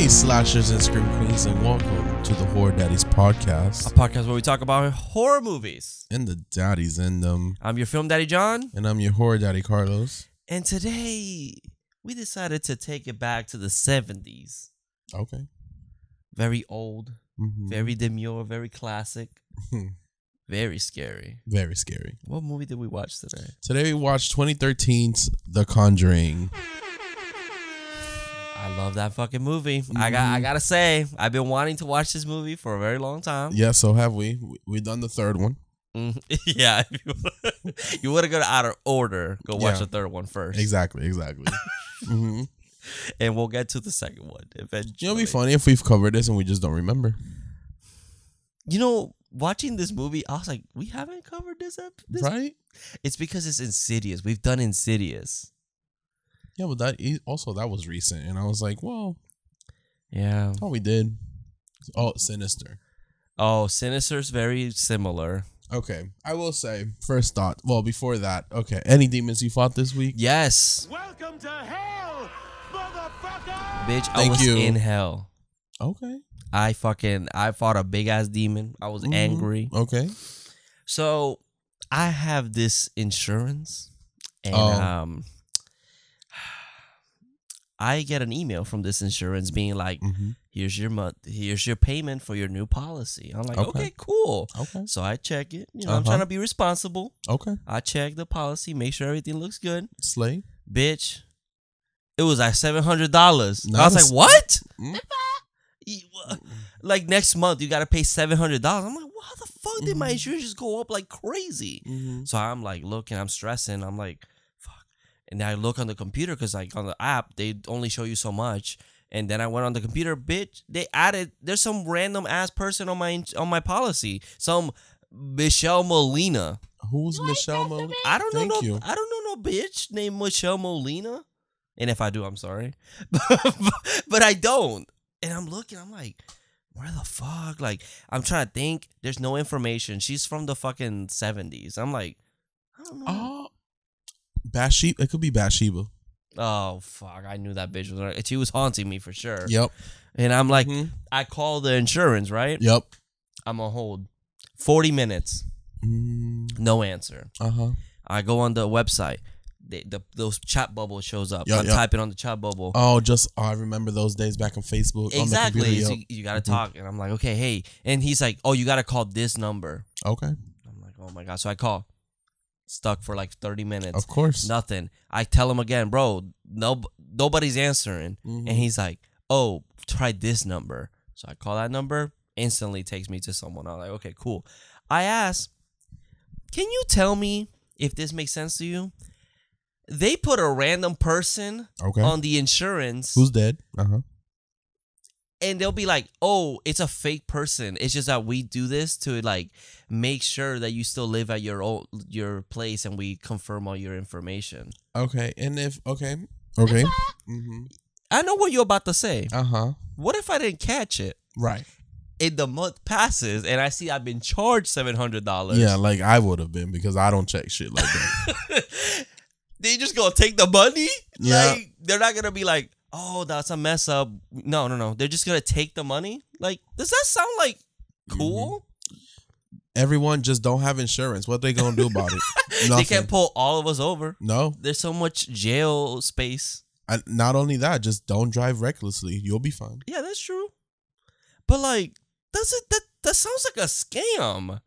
Hey, slashers and scream queens, and welcome to the Horror Daddies Podcast. A podcast where we talk about horror movies. And the daddies in them. I'm your film daddy, John. And I'm your horror daddy, Carlos. And today, we decided to take it back to the 70s. Okay. Very old, very demure, very classic, very scary. Very scary. What movie did we watch today? Today we watched 2013's The Conjuring. I love that fucking movie. I gotta say, I've been wanting to watch this movie for a very long time. Yeah, so have we. We've done the third one. Yeah, if you want to go out of order, go watch the third one first. Exactly. And we'll get to the second one eventually. It'll be funny if we've covered this and we just don't remember. You know, watching this movie, I was like, we haven't covered this right? It's because it's Insidious. We've done Insidious. Yeah, but that was recent. And I was like, well, yeah. Oh, we did. Oh, Sinister. Oh, Sinister's very similar. Okay, I will say, first thought. Well, before that, okay. Any demons you fought this week? Yes. Welcome to hell, motherfucker! Bitch, I was in hell. Okay. I fought a big ass demon. I was angry. Okay. So I have this insurance, and I get an email from this insurance being like, here's your payment for your new policy. I'm like, okay, cool. Okay. So I check it. You know, I'm trying to be responsible. Okay. I check the policy, make sure everything looks good. Slay. Bitch, it was like $700. I was like, what? Like next month you gotta pay $700. I'm like, how the fuck did my insurance just go up like crazy? So I'm like looking, I'm stressing. I'm like, fuck. And then I look on the computer because like on the app they only show you so much. And then I went on the computer, bitch. There's some random ass person on my policy. Some Michelle Molina. Who's Michelle Molina? I don't know. I don't know no bitch named Michelle Molina. And if I do, I'm sorry. But I don't. And I'm looking, I'm like, where the fuck? Like, I'm trying to think. There's no information. She's from the fucking 70s. I'm like, I don't know. Bathsheba. It could be Bathsheba. Oh, fuck. I knew that bitch was right. She was haunting me for sure. Yep. And I'm like, I call the insurance, right? Yep. I'm on hold. 40 minutes. No answer. I go on the website. Those chat bubbles shows up. I'm typing on the chat bubble. I remember those days back on Facebook. Exactly. On the so you got to talk. And I'm like, okay, hey. And he's like, oh, you got to call this number. Okay. I'm like, oh my God. So I call. Stuck for like 30 minutes. Of course. Nothing. I tell him again, bro, nobody's answering. And he's like, oh, try this number. So I call that number. Instantly takes me to someone. I'm like, okay, cool. I ask, can you tell me if this makes sense to you? They put a random person on the insurance. Who's dead? And they'll be like, oh, it's a fake person. It's just that we do this to like make sure that you still live at your place and we confirm all your information. Okay. And okay. I know what you're about to say. What if I didn't catch it? Right. And the month passes and I see I've been charged $700. Yeah, like I would have been because I don't check shit like that. They just gonna take the money? Yeah. Like, they're not gonna be like, oh, that's a mess up. No. They're just gonna take the money? Like, does that sound like cool? Everyone just don't have insurance. What they gonna do about it? They can't pull all of us over. No. There's so much jail space. Not only that, just don't drive recklessly. You'll be fine. Yeah, that's true. But like, that sounds like a scam.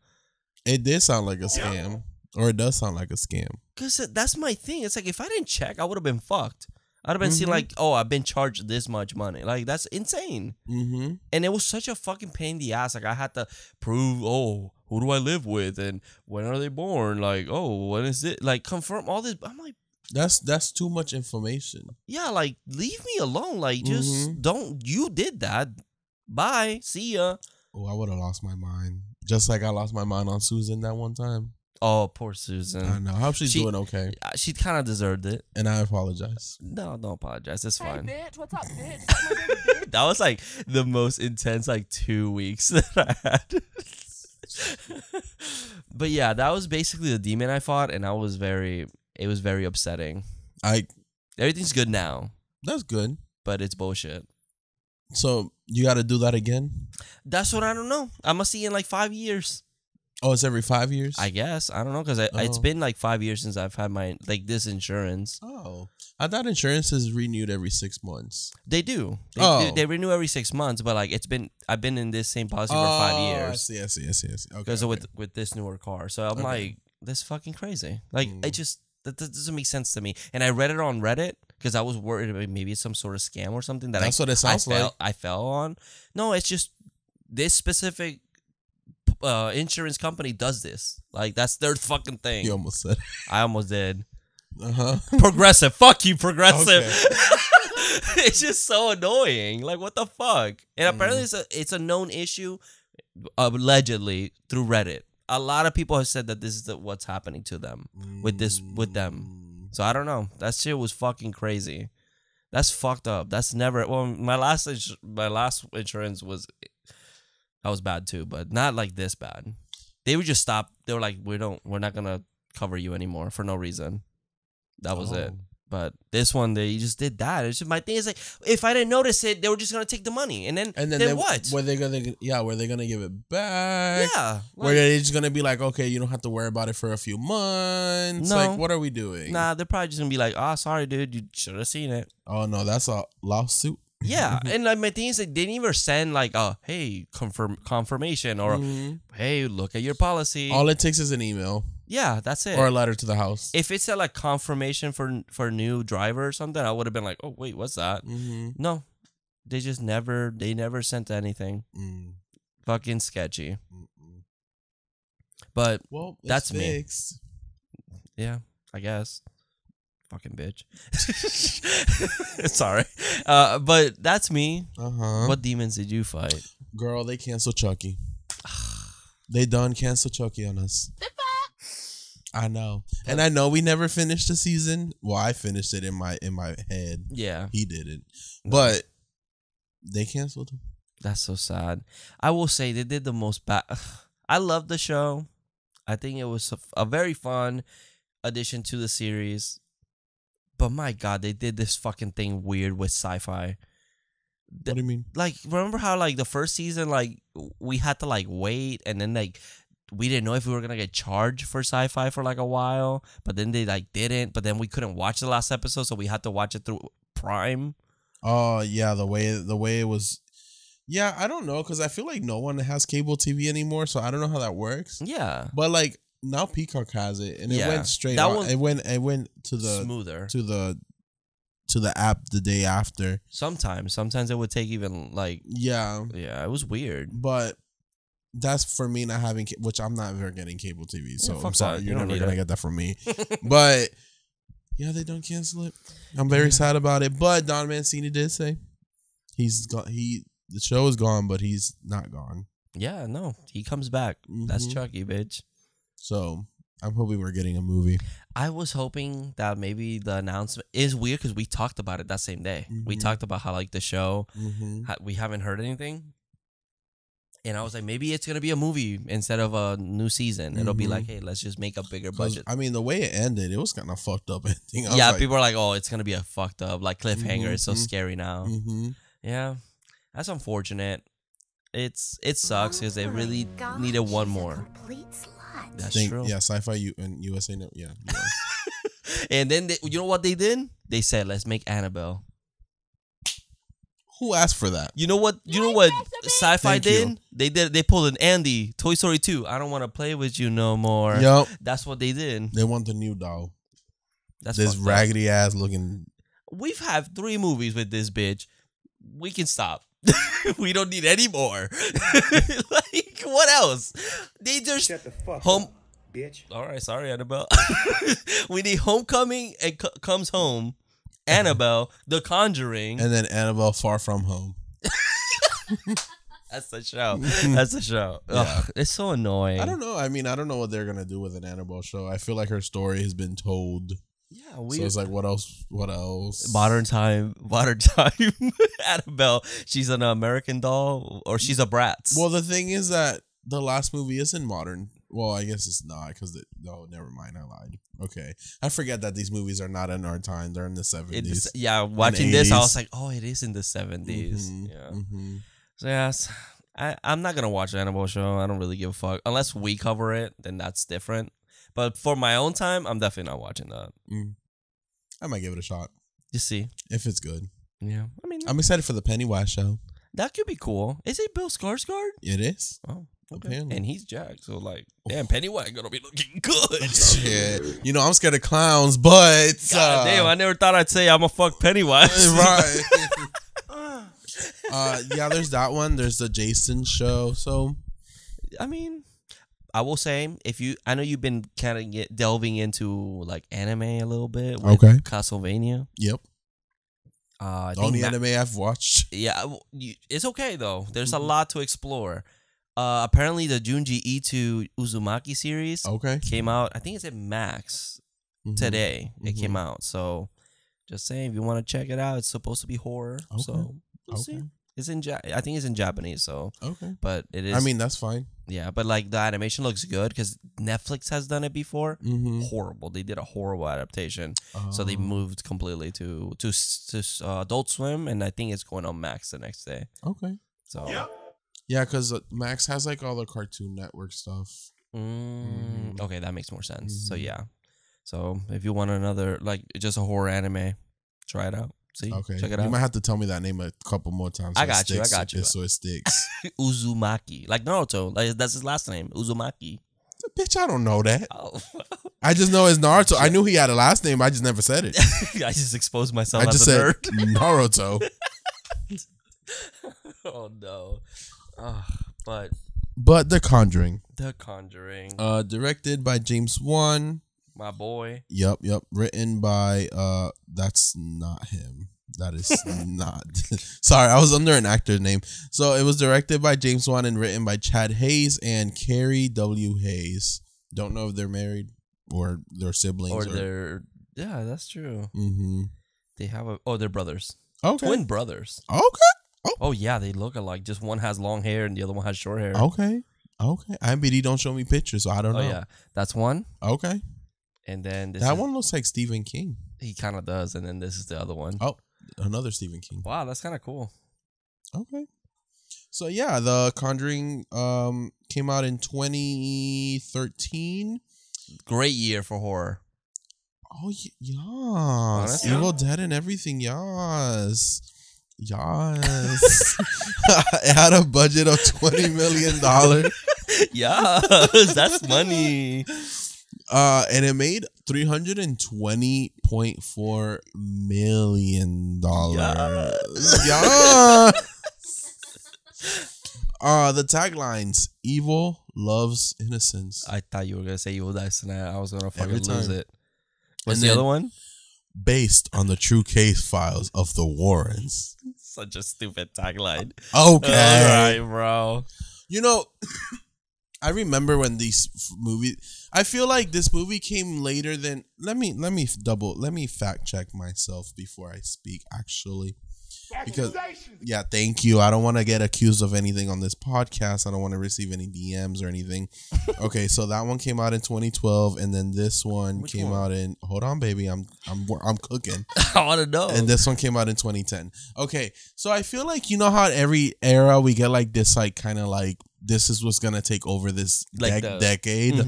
It did sound like a scam. Or it does sound like a scam. Because that's my thing. It's like, if I didn't check, I would have been fucked. I'd have been seeing like, oh, I've been charged this much money. Like, that's insane. And it was such a fucking pain in the ass. Like, I had to prove, oh, who do I live with? And when are they born? Like, oh, when is it? Like, confirm all this. I'm like, that's too much information. Yeah, like, leave me alone. Like, just don't. You did that. Bye. See ya. Oh, I would have lost my mind. Just like I lost my mind on Susan that one time. Oh, poor Susan. I know. I hope she's doing okay. She kind of deserved it. And I apologize. No, don't apologize. It's fine. Hey, bitch. What's up, bitch? That was like the most intense like 2 weeks that I had. But yeah, that was basically the demon I fought, and it was very upsetting. Everything's good now. That's good. But it's bullshit. So you got to do that again? That's what I don't know. I must see in like 5 years. Oh, it's every 5 years? I guess. I don't know because it's been like 5 years since I've had my like this insurance. Oh, I thought insurance is renewed every 6 months. They do. They renew every 6 months, but like I've been in this same policy for 5 years. I see. Okay. Because with this newer car, so I'm like, this is fucking crazy. Like that doesn't make sense to me. And I read it on Reddit because I was worried about maybe it's some sort of scam or something that That's what it sounds like. I fell on. No, it's just this specific insurance company does this. Like that's their fucking thing. You almost said. I almost did. Uh-huh. Progressive. Fuck you, Progressive. Okay. It's just so annoying. Like what the fuck? And apparently it's a known issue, allegedly through Reddit. A lot of people have said that this is what's happening to them with them. So I don't know. That shit was fucking crazy. That's fucked up. That's never. Well, my last insurance was. That was bad too, but not like this bad. They would just stop. They were like, we're not gonna cover you anymore for no reason. That was it. But this one, they just did that. It's just my thing is like, if I didn't notice it, they were just gonna take the money, and then what? Were they gonna give it back? Yeah. Like, were they just gonna be like, okay, you don't have to worry about it for a few months? No. Like, what are we doing? Nah, they're probably just gonna be like, oh, sorry, dude, you should have seen it. Oh no, that's a lawsuit. Yeah, and like my thing is, like, they didn't even send like, hey, confirmation or hey, look at your policy. All it takes is an email. Yeah, that's it. Or a letter to the house. If it said like confirmation for a new driver or something, I would have been like, oh wait, what's that? No, they just never sent anything. Fucking sketchy. But well, that's fixed. Me. Yeah, I guess. Fucking bitch. Sorry. But that's me. What demons did you fight? Girl, they canceled Chucky. They done canceled Chucky on us. I know. And I know we never finished the season. Well, I finished it in my head. Yeah. He didn't. But they canceled him. That's so sad. I will say they did the most bad. I love the show. I think it was a very fun addition to the series. But my God, they did this fucking thing weird with sci-fi. What do you mean? Like, remember how like the first season, like we had to like wait, and then like we didn't know if we were gonna get charged for sci-fi for like a while, but then they like didn't. But then we couldn't watch the last episode, so we had to watch it through Prime. Oh yeah, the way it was. Yeah, I don't know because I feel like no one has cable TV anymore, so I don't know how that works. Yeah, but like. Now Peacock has it, and it went straight. It went to the smoother to the app the day after. Sometimes it would take even like it was weird. But that's for me not having, which I'm not ever getting cable TV. So I'm sorry, you're never gonna get that from me. But yeah, they don't cancel it. I'm very sad about it. But Don Mancini did say he's gone. The show is gone, but he's not gone. Yeah, no, he comes back. That's Chucky, bitch. So I'm hoping we're getting a movie. I was hoping that maybe the announcement is weird because we talked about it that same day. We talked about how like the show, we haven't heard anything. And I was like, maybe it's going to be a movie instead of a new season. It'll be like, hey, let's just make a bigger budget. I mean, the way it ended, it was kind of fucked up ending. Yeah, like, people are like, oh, it's going to be a fucked up like cliffhanger. It's so scary now. Yeah, that's unfortunate. It sucks because they really needed one more. That's true. Yeah, Sci-Fi and USA. Yeah. And then you know what they did? They said, let's make Annabelle. Who asked for that? You know what? Sci-Fi did? They pulled an Andy, Toy Story 2. I don't want to play with you no more. Yep. That's what they did. They want the new doll. That's this raggedy ass looking. We've had 3 movies with this bitch. We can stop. We don't need any more. Like, what else? They just shut the fuck up, bitch. All right, sorry, Annabelle. We need Homecoming and Comes Home, Annabelle, The Conjuring, and then Annabelle Far From Home. That's the show. That's the show. Yeah. Ugh, it's so annoying. I don't know. I mean, I don't know what they're gonna do with an Annabelle show. I feel like her story has been told. Yeah, so it's like, what else? What else? Modern time. Annabelle. She's an American doll, or she's a Bratz. Well, the thing is that the last movie isn't modern. Well, I guess it's not because no, never mind. I lied. Okay, I forget that these movies are not in our time; they're in the 70s. Watching this, I was like, oh, it is in the 70s. Mm-hmm, yeah. Mm-hmm. So yes, I'm not gonna watch the Annabelle show. I don't really give a fuck unless we cover it. Then that's different. But for my own time, I'm definitely not watching that. I might give it a shot. You see, if it's good. Yeah, I mean, I'm excited for the Pennywise show. That could be cool. Is it Bill Skarsgård? It is. Oh, okay. Apparently. And he's Jack, so like, damn, Pennywise gonna be looking good. Shit. You know, I'm scared of clowns, but God damn, I never thought I'd say I'm a fuck Pennywise. Right. Yeah, there's that one. There's the Jason show. So, I mean, I will say, I know you've been kind of delving into like anime a little bit. With Castlevania. Yep. The only anime I've watched. Yeah, it's okay though. There's a lot to explore. Apparently, the Junji Ito Uzumaki series came out. I think it's at Max today. It came out. So, just saying, if you want to check it out, it's supposed to be horror. So we'll see. It's in I think it's in Japanese. So but it is. I mean, that's fine. Yeah, but like the animation looks good because Netflix has done it before. Horrible. They did a horrible adaptation. So they moved completely to Adult Swim, and I think it's going on Max the next day. Okay. So yeah, because Max has like all the Cartoon Network stuff. Okay, that makes more sense. So yeah. So if you want another like just a horror anime, try it out. See, check it out. You might have to tell me that name a couple more times. I got you. So it sticks. Uzumaki, like Naruto. Like that's his last name, Uzumaki. Bitch, I don't know that. Oh. I just know it's Naruto. I knew he had a last name. I just never said it. I just exposed myself. I just said Naruto. Oh no. But The Conjuring. The Conjuring. Directed by James Wan. My boy. Yep. Written by that's not him. That is not. Sorry, I was under an actor's name. So it was directed by James Wan and written by Chad Hayes and Carrie W. Hayes. Don't know if they're married or they're siblings. Yeah, that's true. They have they're brothers. Okay. Twin brothers. Okay. Oh yeah, they look alike. Just one has long hair and the other one has short hair. Okay. IMDb don't show me pictures, so I don't know. Oh yeah, that's one. Okay. And then that one looks like Stephen King. He kind of does, and then this is the other one. Oh, another Stephen King. Wow, that's kind of cool. Okay. So yeah, The Conjuring came out in 2013. Great year for horror. Oh yes, Evil Dead and everything. Yes. It had a budget of $20 million. Yes, that's money. And it made $320.4 million. Yeah. The taglines: "Evil loves innocence." I thought you were gonna say Evil dies tonight. I was gonna fucking lose it. What's the other one? Based on the true case files of the Warrens. Such a stupid tagline. Okay, all right, bro. You know, I remember when these movies. I feel like this movie came later than. Let me fact check myself before I speak. Actually, because yeah, thank you. I don't want to get accused of anything on this podcast. I don't want to receive any DMs or anything. Okay, so that one came out in 2012, and then this one came out in. Hold on, baby. I'm cooking. I want to know. And this one came out in 2010. Okay, so I feel like you know how every era we get like this, like kind of like this is what's gonna take over this decade.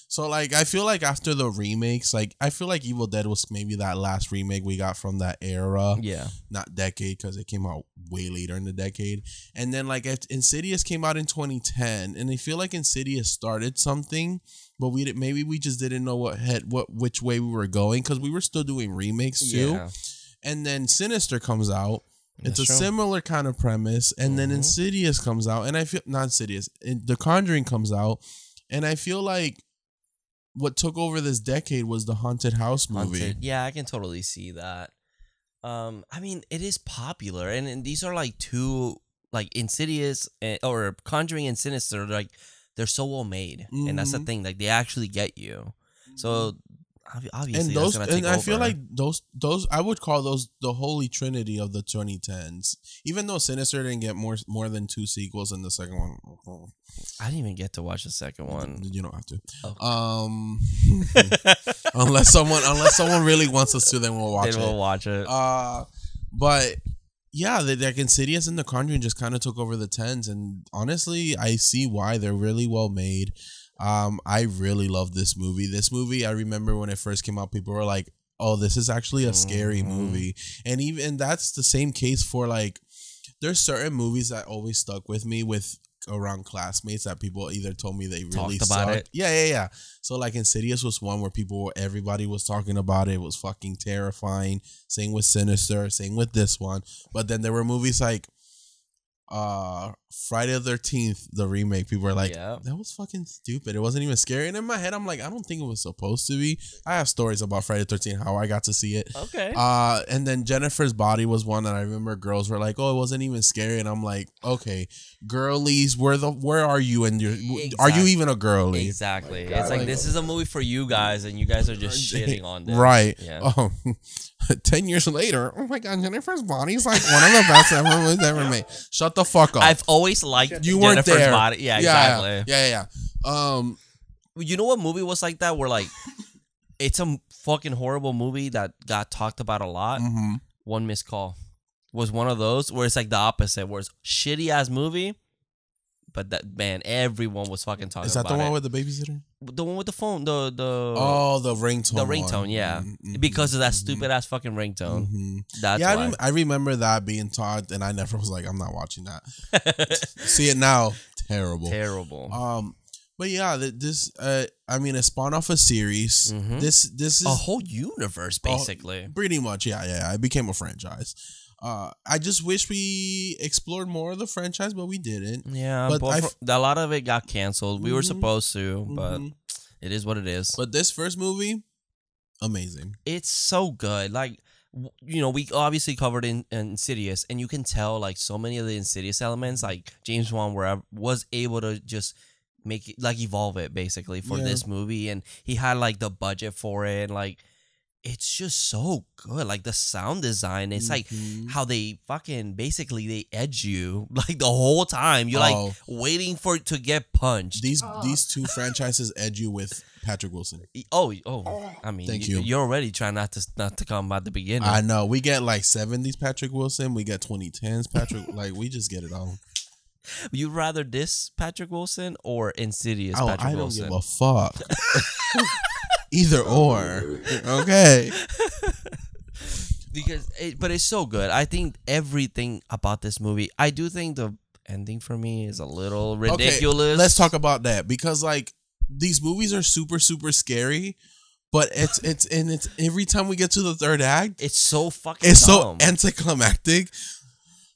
So, like, I feel like after the remakes, like, I feel like Evil Dead was maybe that last remake we got from that era. Yeah. Not decade, because it came out way later in the decade. And then, like, Insidious came out in 2010, and I feel like Insidious started something, but we just didn't know which way we were going, because we were still doing remakes, too. Yeah. And then Sinister comes out. It's a similar kind of premise. And then Insidious comes out, and I feel, not Insidious, The Conjuring comes out, and I feel like what took over this decade was the Haunted House movie. Yeah, I can totally see that. I mean, it is popular, and these are like two, like Insidious or Conjuring and Sinister. Like they're so well made, and that's the thing. Like they actually get you. So Obviously, and those, that's gonna take I feel over. like those I would call those the holy trinity of the 2010s. Even though Sinister didn't get more than 2 sequels, and the second one, I didn't even get to watch the second one. you don't have to. Okay. Unless someone really wants us to, then we'll watch it. Then we'll watch it. But yeah, like Insidious and The Conjuring just kind of took over the 10s, and honestly, I see why. They're really well made. I really love this movie. This movie, I remember when it first came out, people were like, "Oh, this is actually a scary movie," and even that's the same case for like. There's certain movies that always stuck with me with around classmates that people either told me they really Talked about sucked. it. Yeah. So like Insidious was one where everybody was talking about it. It was fucking terrifying. Same with Sinister. Same with this one. But then there were movies like Friday the 13th, the remake. People were like, that was fucking stupid. It wasn't even scary. And in my head, I'm like, I don't think it was supposed to be. I have stories about Friday the 13th, how I got to see it. Okay. And then Jennifer's Body was one that I remember girls were like, oh, it wasn't even scary. And I'm like, okay, girlies, where are you? And are you even a girly? Exactly. It's like, this is a movie for you guys, and you guys are just shitting on this. Right. Yeah. 10 years later, oh my God, Jennifer's Body is like one of the best ever made. Shut the fuck up. I've always liked you weren't Jennifer's there. Body. Yeah, exactly. Yeah. You know what movie was like that? Where like, it's a fucking horrible movie that got talked about a lot. Mm-hmm. One Missed Call was one of those where it's like the opposite, where it's shitty ass movie, but that man, everyone was fucking talking about it. Is that the one with the babysitter? The one with the phone, the ringtone. The ringtone, yeah. Mm-hmm. Because of that stupid ass fucking ringtone. Mm-hmm. That's why. I remember that being taught, and I never was like, I'm not watching that. See it now, terrible. But yeah, this I mean, it spawned off a series. Mm-hmm. This is a whole universe, basically. Pretty much, yeah. It became a franchise. I just wish we explored more of the franchise, but we didn't. Yeah, but a lot of it got canceled. We were supposed to, but it is what it is. But this first movie, amazing. It's so good. Like, you know, we obviously covered in Insidious, and you can tell like so many of the Insidious elements, like James Wan was able to just make it, like, evolve it basically for this movie, and he had like the budget for it, and like, it's just so good. Like the sound design, it's like how they fucking basically they edge you like the whole time. You're like waiting for it to get punched. These two franchises edge you with Patrick Wilson. Oh, I mean, thank you. You're already trying not to come about the beginning. I know. We get like 70s Patrick Wilson. We get 2010s Patrick. Like we just get it all. You'd rather this Patrick Wilson or Insidious Patrick Wilson? I don't give a fuck. Either or. Okay. But it's so good. I think everything about this movie, I do think the ending for me is a little ridiculous. Okay, let's talk about that, because like these movies are super, super scary, but it's every time we get to the third act, it's so fucking so dumb. anticlimactic.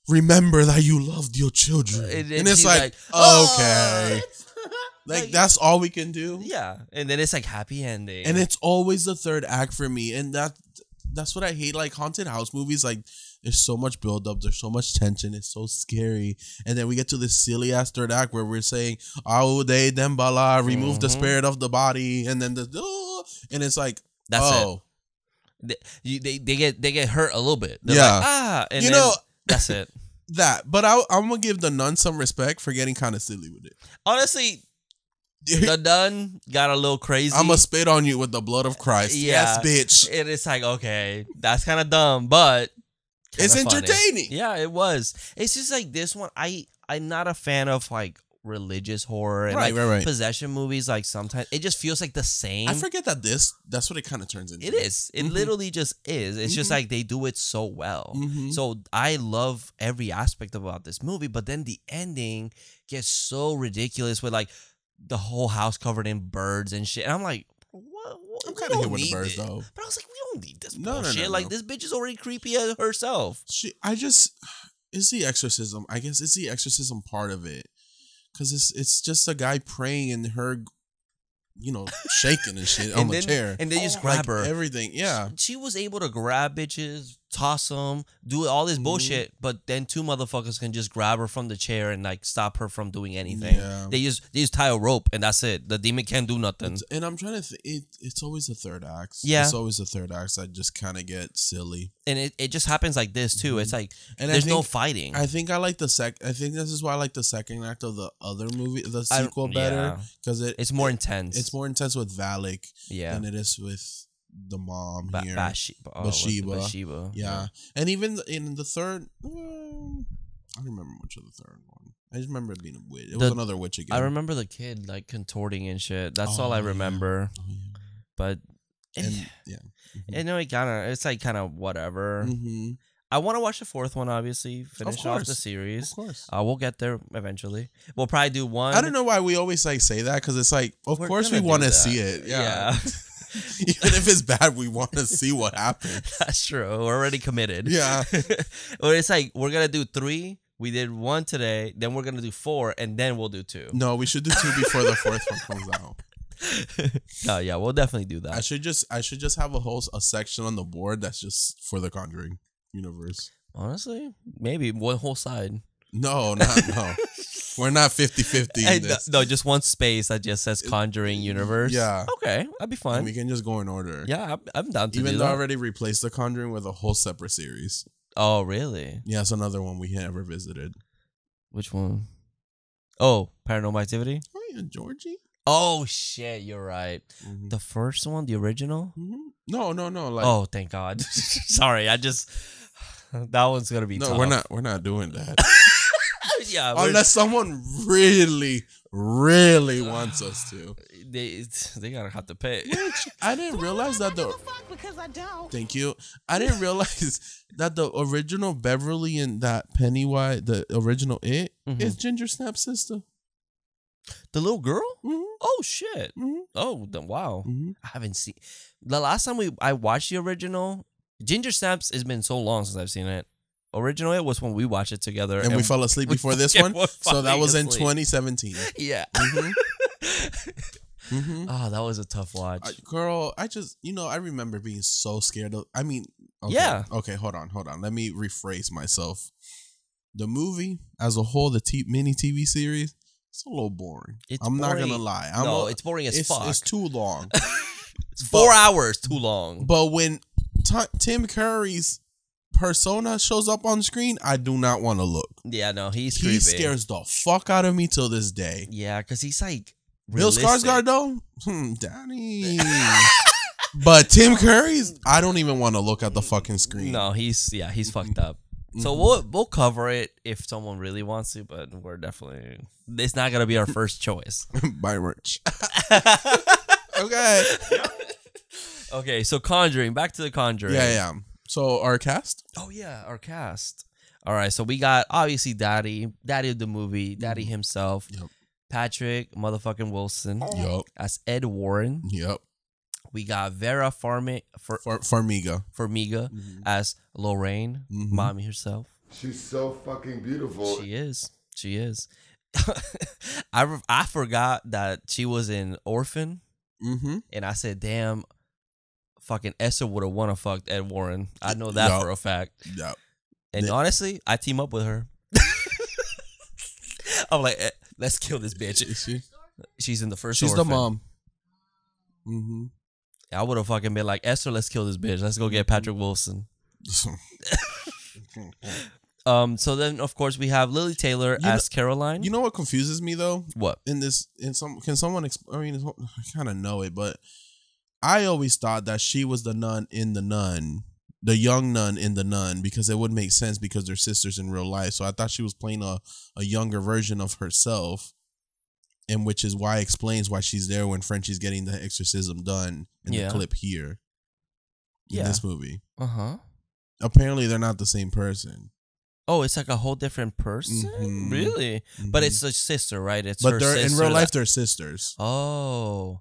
Remember that you loved your children. And it's like okay. Like that's all we can do. Yeah. And then it's like happy ending. And it's always the third act for me. And that's what I hate. Like haunted house movies, like there's so much buildup, there's so much tension, it's so scary. And then we get to this silly ass third act where we're saying, "Oh, they Dembala, remove the spirit of the body," and then and it's like, that's it. They get hurt a little bit. They're like, and that's it. But I'm gonna give the nun some respect for getting kind of silly with it. Honestly, the nun got a little crazy. I'm gonna spit on you with the blood of Christ. Yeah. Yes, bitch. And it's like, okay, that's kind of dumb, but it's funny. entertaining. Yeah, it was. It's just like this one. I'm not a fan of like religious horror and right. possession movies. Like sometimes it just feels like the same. I forget that that's what it kind of turns into. It is. It literally just is. It's just like they do it so well. So I love every aspect about this movie, but then the ending gets so ridiculous with like the whole house covered in birds and shit. And I'm like, what? I'm kind of here with the birds though. But I was like, we don't need this bullshit. No. Like this bitch is already creepy as herself. It's the exorcism. I guess it's the exorcism part of it. Because it's just a guy praying and her, shaking and shit on the chair. And they just grab her. Everything, yeah. She was able to grab bitches toss them, do all this bullshit, but then two motherfuckers can just grab her from the chair and like stop her from doing anything. Yeah. They just tie a rope and that's it. The demon can't do nothing. And I'm trying to think. It's always a third act. Yeah. It's always a third act that just kind of get silly. And it just happens like this too. It's like there's no fighting. I think I like the I think this is why I like the second act of the other movie, the sequel, better because it's more intense. It's more intense with Valak than it is with the mom here. Bathsheba. Yeah. And even in the third, I don't remember much of the third one. I just remember it being a witch. It was another witch again. I remember the kid like contorting and shit. That's all I remember. Yeah. But you know, it's like kind of whatever. Mm-hmm. I want to watch the fourth one, obviously. Finish off the series. Of course. We'll get there eventually. We'll probably do one. I don't know why we always like say that because it's like, of course we want to see it. Yeah. Even if it's bad, we want to see what happens. That's true. We're already committed. Yeah. Or it's like we're gonna do 3. We did 1 today. Then we're gonna do 4, and then we'll do 2. No, we should do 2 before the fourth one comes out. Oh yeah, we'll definitely do that. I should just have a section on the board that's just for the Conjuring universe. Honestly, maybe one whole side. No. We're not 50-50 in this. No, just one space that just says Conjuring universe. Yeah. Okay, that'd be fun. And we can just go in order. Yeah, I'm down to Even do though that. I already replaced the Conjuring with a whole separate series. Oh, really? Yeah, it's another one we never visited. Which one? Oh, Paranormal Activity? Oh, yeah, Georgie. Oh, shit, you're right. Mm-hmm. The first one, the original? Mm-hmm. No. Like, oh, thank God. Sorry, that one's going to be tough. We're not doing that. Yeah, unless someone really, really wants us to. They gotta have to pay. Which I didn't realize that because I don't. Thank you. I didn't realize that the original Beverly and that Pennywise, the original is Ginger Snap's sister. The little girl? Mm-hmm. Oh shit! Mm-hmm. Oh wow! Mm-hmm. I haven't seen the last time I watched the original. Ginger Snaps has been so long since I've seen it. Original it was when we watched it together, and we fell asleep before this one. So that was in 2017. Yeah. Mm-hmm. Mm-hmm. Oh, that was a tough watch, girl. I just, I remember being so scared of. I mean, okay, yeah. Okay, hold on. Let me rephrase myself. The movie as a whole, the mini TV series, it's a little boring. I'm not gonna lie. It's boring as fuck. It's too long. It's 4 hours too long. But when Tim Curry's persona shows up on screen, I do not want to look. Yeah, no, he's creepy. He scares the fuck out of me till this day. Yeah, because he's like Bill Skarsgård though, Danny. But Tim Curry's, I don't even want to look at the fucking screen. No, he's fucked up. So we'll cover it if someone really wants to, but it's not gonna be our first choice. Buy merch. Okay. Okay, so Conjuring. Back to the Conjuring. Yeah. So our cast? Oh yeah, our cast. All right, so we got obviously Daddy of the movie, Daddy himself. Yep. Patrick motherfucking Wilson. Yep. As Ed Warren. Yep. We got Vera Farmiga as Lorraine, mommy herself. She's so fucking beautiful. She is. I forgot that she was in Orphan. Mm-hmm. And I said, damn, fucking Esther would have wanna fuck Ed Warren. I know that for a fact. Yep. And honestly, I team up with her. I'm like, let's kill this bitch. Is she? She's in the first She's Orphan. the mom. Mm-hmm. I would have fucking been like, Esther, let's kill this bitch. Let's go get Patrick Wilson. So then, of course, we have Lily Taylor as Caroline. You know what confuses me though? What? Can someone explain? I mean, I kind of know it, but I always thought that she was the nun in The Nun, the young nun in The Nun, because it would make sense because they're sisters in real life. So I thought she was playing a younger version of herself, and which is why it explains why she's there when Frenchie's getting the exorcism done in the clip here in this movie. Apparently, they're not the same person. Oh, it's like a whole different person? Mm-hmm. Really? Mm-hmm. But it's a sister, right? But they're in real life, they're sisters. Oh,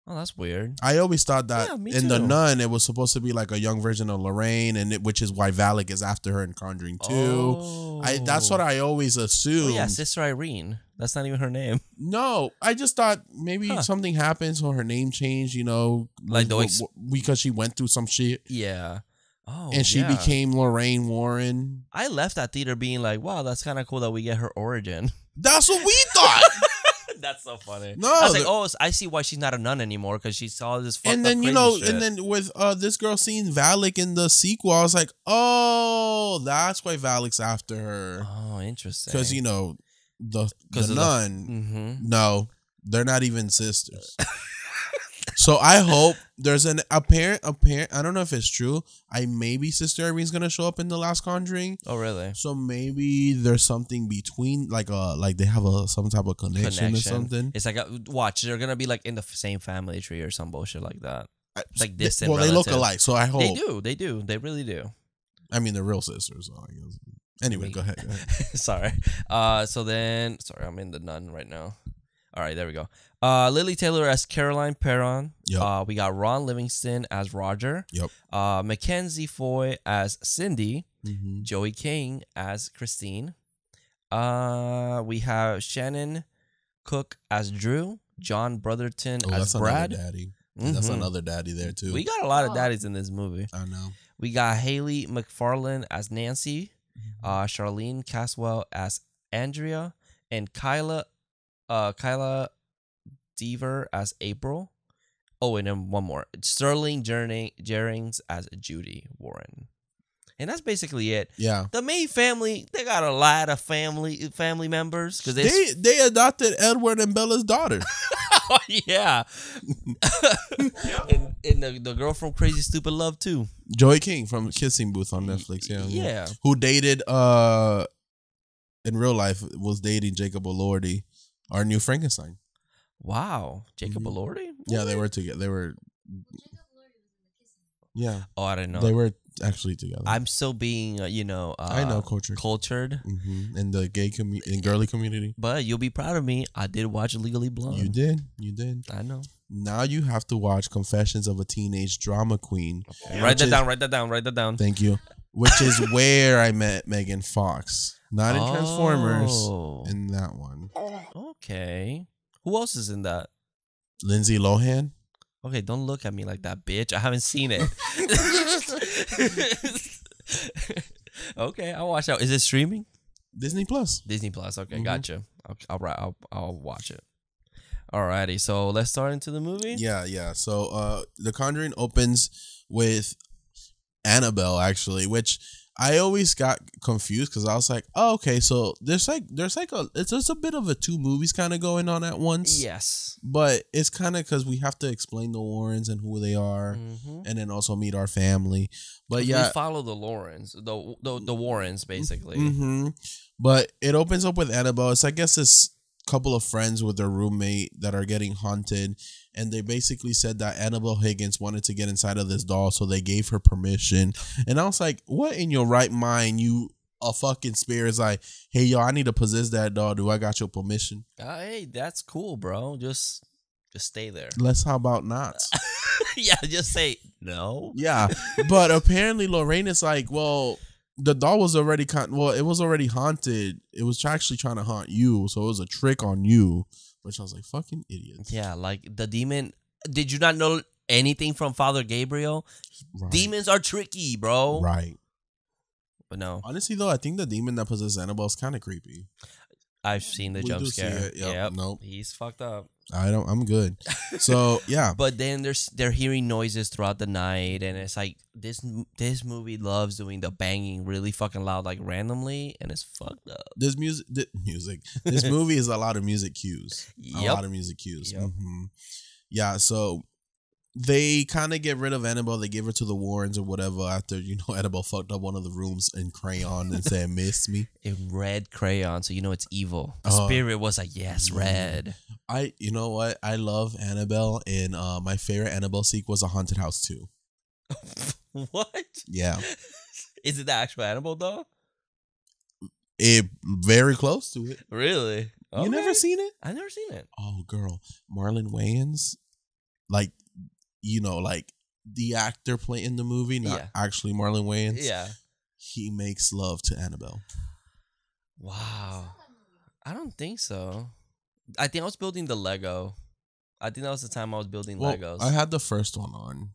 that's weird. I always thought that in The too. Nun, it was supposed to be like a young version of Lorraine, which is why Valak is after her in Conjuring 2. Oh. That's what I always assumed. Oh, yeah, Sister Irene. That's not even her name. No, I just thought maybe something happened, so her name changed, Like because she went through some shit. Yeah. Oh, and she became Lorraine Warren. I left that theater being like, wow, that's kind of cool that we get her origin. That's what we thought. That's so funny. No, I was like, oh, I see why she's not a nun anymore because she saw this fucked and then up you know, shit. and then with this girl seeing Valak in the sequel, I was like, oh, that's why Valak's after her. Oh, interesting. Because you know the nun. No, they're not even sisters. So I hope there's an apparent. I don't know if it's true. Maybe Sister Irene's gonna show up in the last Conjuring. Oh, really? So maybe there's something between, like they have some type of connection or something. It's like watch. They're gonna be like in the same family tree or some bullshit like that. Like distant. Well, relatives. they look alike, so I hope They do. They really do. I mean, they're real sisters. So I guess. Anyway, go ahead. Sorry. Sorry, I'm in the nun right now. All right, there we go. Lily Taylor as Caroline Perron. Yep. We got Ron Livingston as Roger. Yep. Mackenzie Foy as Cindy. Joey King as Christine. We have Shannon Cook as Drew. John Brotherton as that's Brad. Another daddy. That's another daddy there too. We got a lot of daddies in this movie. I know. We got Haley McFarlane as Nancy. Charlene Caswell as Andrea. And Kyla Deaver as April. Oh, and then one more. Sterling Jerrings as Judy Warren. And that's basically it. Yeah. The main family, they got a lot of family members because they adopted Edward and Bella's daughter. Oh, yeah. and the girl from Crazy Stupid Love too. Joey King from Kissing Booth on Netflix. Yeah. Who dated in real life was dating Jacob Elordi, our new Frankenstein. Wow. Jacob Elordi? Yeah, they were together. They were. Yeah. Oh, I didn't know. They were actually together. I'm still being, I know cultured in the gay girly community. But you'll be proud of me. I did watch Legally Blonde. You did. I know. Now you have to watch Confessions of a Teenage Drama Queen. Okay. Write that down. Thank you. Which is where I met Megan Fox. Not in Transformers. In that one. Okay. Who else is in that? Lindsay Lohan. Okay, don't look at me like that, bitch. I haven't seen it. Okay, I'll watch out. Is it streaming? Disney Plus. Disney Plus. Okay, gotcha. I'll watch it. Alrighty, so let's start into the movie. Yeah. So, The Conjuring opens with Annabelle, actually, which I always got confused because I was like, oh, okay, so there's a bit of a two movies kind of going on at once. Yes. But it's kind of because we have to explain the Warrens and who they are, and then also meet our family. But yeah, we follow the Laurens, the Warrens basically. But it opens up with Annabelle. It's, I guess, this couple of friends with their roommate that are getting haunted, and they basically said that Annabelle Higgins wanted to get inside of this doll, so they gave her permission. And I was like, what in your right mind, you a fucking spirit is like, hey yo, I need to possess that doll, do I got your permission? Hey, that's cool, bro. Just stay there. How about not? Yeah, just say no. Yeah, but apparently Lorraine is like, well, the doll was already it was already haunted. It was actually trying to haunt you, so it was a trick on you. Which I was like, fucking idiots. Yeah, like the demon. Did you not know anything from Father Gabriel? Right. Demons are tricky, bro. Right. But no. Honestly, though, I think the demon that possesses Annabelle is kind of creepy. I've seen the jump scare. Yep. Nope. He's fucked up. I'm good. So yeah. But then they're hearing noises throughout the night, and it's like this movie loves doing the banging really fucking loud, like randomly, and it's fucked up. This movie is a lot of music cues. Yep. A lot of music cues. Yep. Yeah. So they kind of get rid of Annabelle. They give her to the Warrens or whatever after, Annabelle fucked up one of the rooms in crayon and said, miss me. In red crayon, so it's evil. The spirit was like, yes, red. You know what? I love Annabelle, and my favorite Annabelle sequel was A Haunted House 2. What? Yeah. Is it the actual Annabelle though? It very close to it. Really? Okay. You never seen it? I've never seen it. Oh, girl. Marlon Wayans, like the actor playing the movie, not actually Marlon Wayans. Yeah. He makes love to Annabelle. Wow. I don't think so. I think I was building the Lego. I think that was the time I was building Legos. I had the first one on.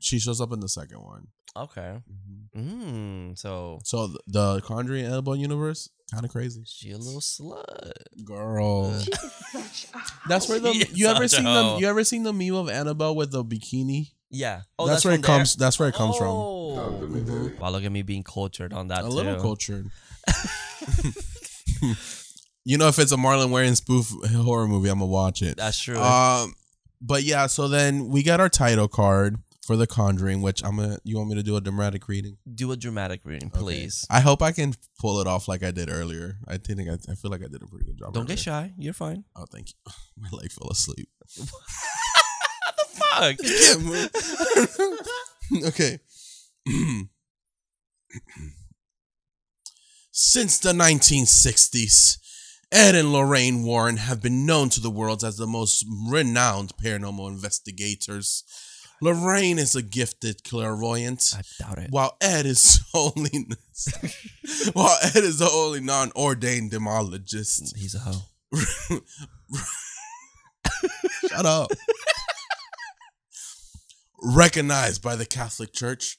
She shows up in the second one. Okay. So the Conjuring Annabelle universe, kind of crazy. She a little slut, girl. That's where you ever seen the meme of Annabelle with the bikini? Yeah. Oh, that's where it comes. That's where it comes from. Wow, look at me being cultured on that. A little cultured. You know, if it's a Marlon Wayans spoof horror movie, I'm gonna watch it. That's true. But yeah, so then we got our title card for The Conjuring, which you want me to do a dramatic reading? Do a dramatic reading, please. Okay. I hope I can pull it off like I did earlier. I feel like I did a pretty good job. Don't get shy. You're fine. Oh, thank you. My leg fell asleep. What the fuck? You can't move. Okay. Since the 1960s, Ed and Lorraine Warren have been known to the world as the most renowned paranormal investigators. Lorraine is a gifted clairvoyant. I doubt it. While Ed is only non-ordained demologist. He's a hoe. Shut up. Recognized by the Catholic Church,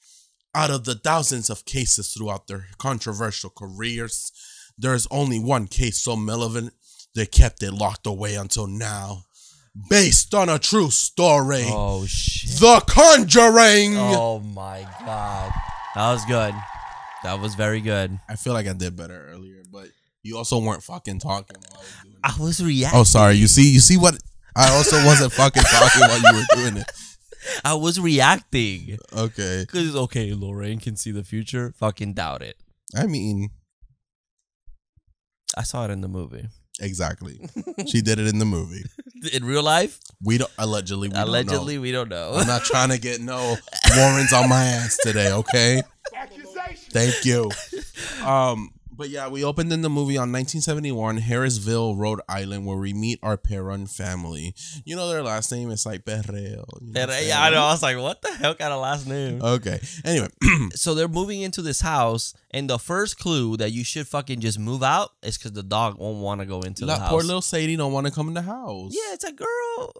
out of the thousands of cases throughout their controversial careers, there is only one case so malevolent they kept it locked away until now. Based on a true story. Oh, shit. The Conjuring. Oh, my God. That was good. That was very good. I feel like I did better earlier, but you also weren't fucking talking while I was doing it. I was reacting. Oh, sorry. You see what? I also wasn't fucking talking while you were doing it. I was reacting. Okay. Because, okay, Lorraine can see the future. Fucking doubt it. I mean, I saw it in the movie. Exactly. She did it in the movie. In real life? We don't. Allegedly, we don't know. I'm not trying to get no Warrens on my ass today, okay? Thank you. But yeah, we opened in the movie on 1971, Harrisville, Rhode Island, where we meet our Perron family. You know their last name is like Perreo. Yeah, I know. I was like, what the hell kind of last name? Okay. Anyway. So they're moving into this house, and the first clue that you should fucking just move out is because the dog won't want to go into the house. Poor little Sadie don't want to come in the house. Yeah, it's a girl.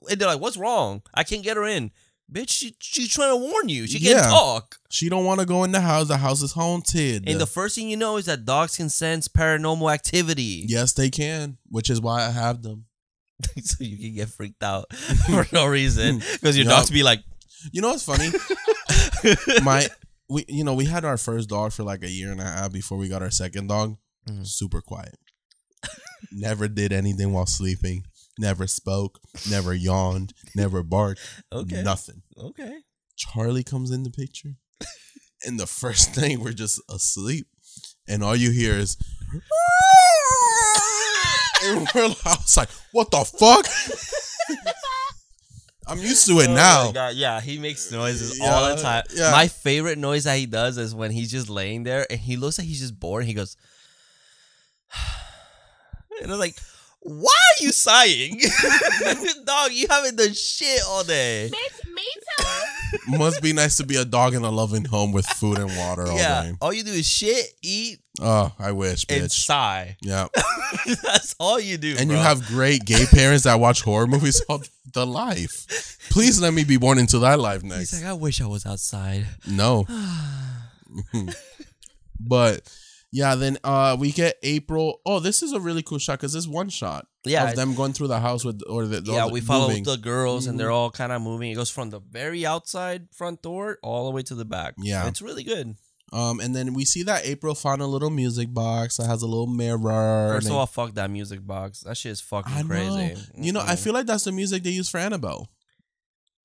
And they're like, what's wrong? I can't get her in. Bitch, she's trying to warn you. She can't talk. She don't want to go in the house. The house is haunted. And the first thing you know is that dogs can sense paranormal activity. Yes, they can, which is why I have them. So you can get freaked out for no reason. Because your dogs be like... You know what's funny? We had our first dog for like a year and a half before we got our second dog. Super quiet. Never did anything while sleeping. Never spoke, never yawned, never barked, nothing. Okay. Charlie comes in the picture, and the first thing, we're just asleep, and all you hear is, and I was like, what the fuck? I'm used to it now. My God. Yeah, he makes noises all the time. Yeah. My favorite noise that he does is when he's just laying there, and he looks like he's just bored, and he goes, and I'm like, why are you sighing? Dog, you haven't done shit all day. Me too. Must be nice to be a dog in a loving home with food and water all day. All you do is shit, eat. Oh, I wish, bitch. And sigh. Yeah. That's all you do, And bro. you have great gay parents that watch horror movies all the life. Please let me be born into that life next. He's like, I wish I was outside. No. But... yeah, then we get April. Oh, this is a really cool shot because this one shot of them going through the house with we follow the girls and they're all kind of moving. It goes from the very outside front door all the way to the back. Yeah, it's really good. And then we see that April found a little music box that has a little mirror. First of all, fuck that music box. That shit is fucking crazy. You know, I feel like that's the music they use for Annabelle.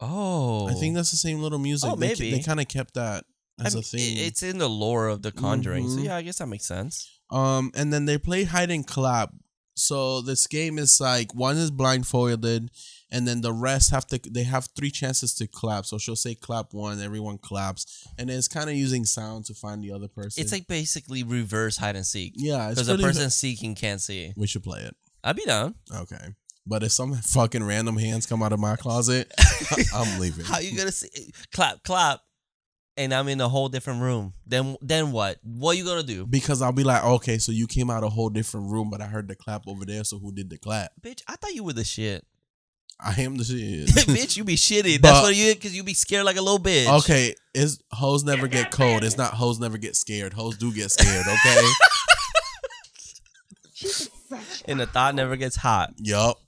Oh, I think that's the same little music. Oh, maybe they kind of kept that. As a thing. It's in the lore of The Conjuring, so yeah, I guess that makes sense. And then they play hide and clap. So this game is like one is blindfolded, and then the rest they have 3 chances to clap. So she'll say clap 1, everyone claps, and it's kind of using sound to find the other person. It's like basically reverse hide and seek. Yeah, because the person seeking can't see. We should play it. I'd be down. Okay. But if some fucking random hands come out of my closet, I'm leaving. How you gonna see clap? And I'm in a whole different room. Then what? What are you gonna do? Because I'll be like, okay, so you came out a whole different room, but I heard the clap over there. So who did the clap? Bitch, I thought you were the shit. I am the shit. Bitch, you be shitty. That's what you, because you be scared like a little bitch. Okay, is hoes never get cold. It's not hoes never get scared. Hoes do get scared, okay? And the thought never gets hot. Yup.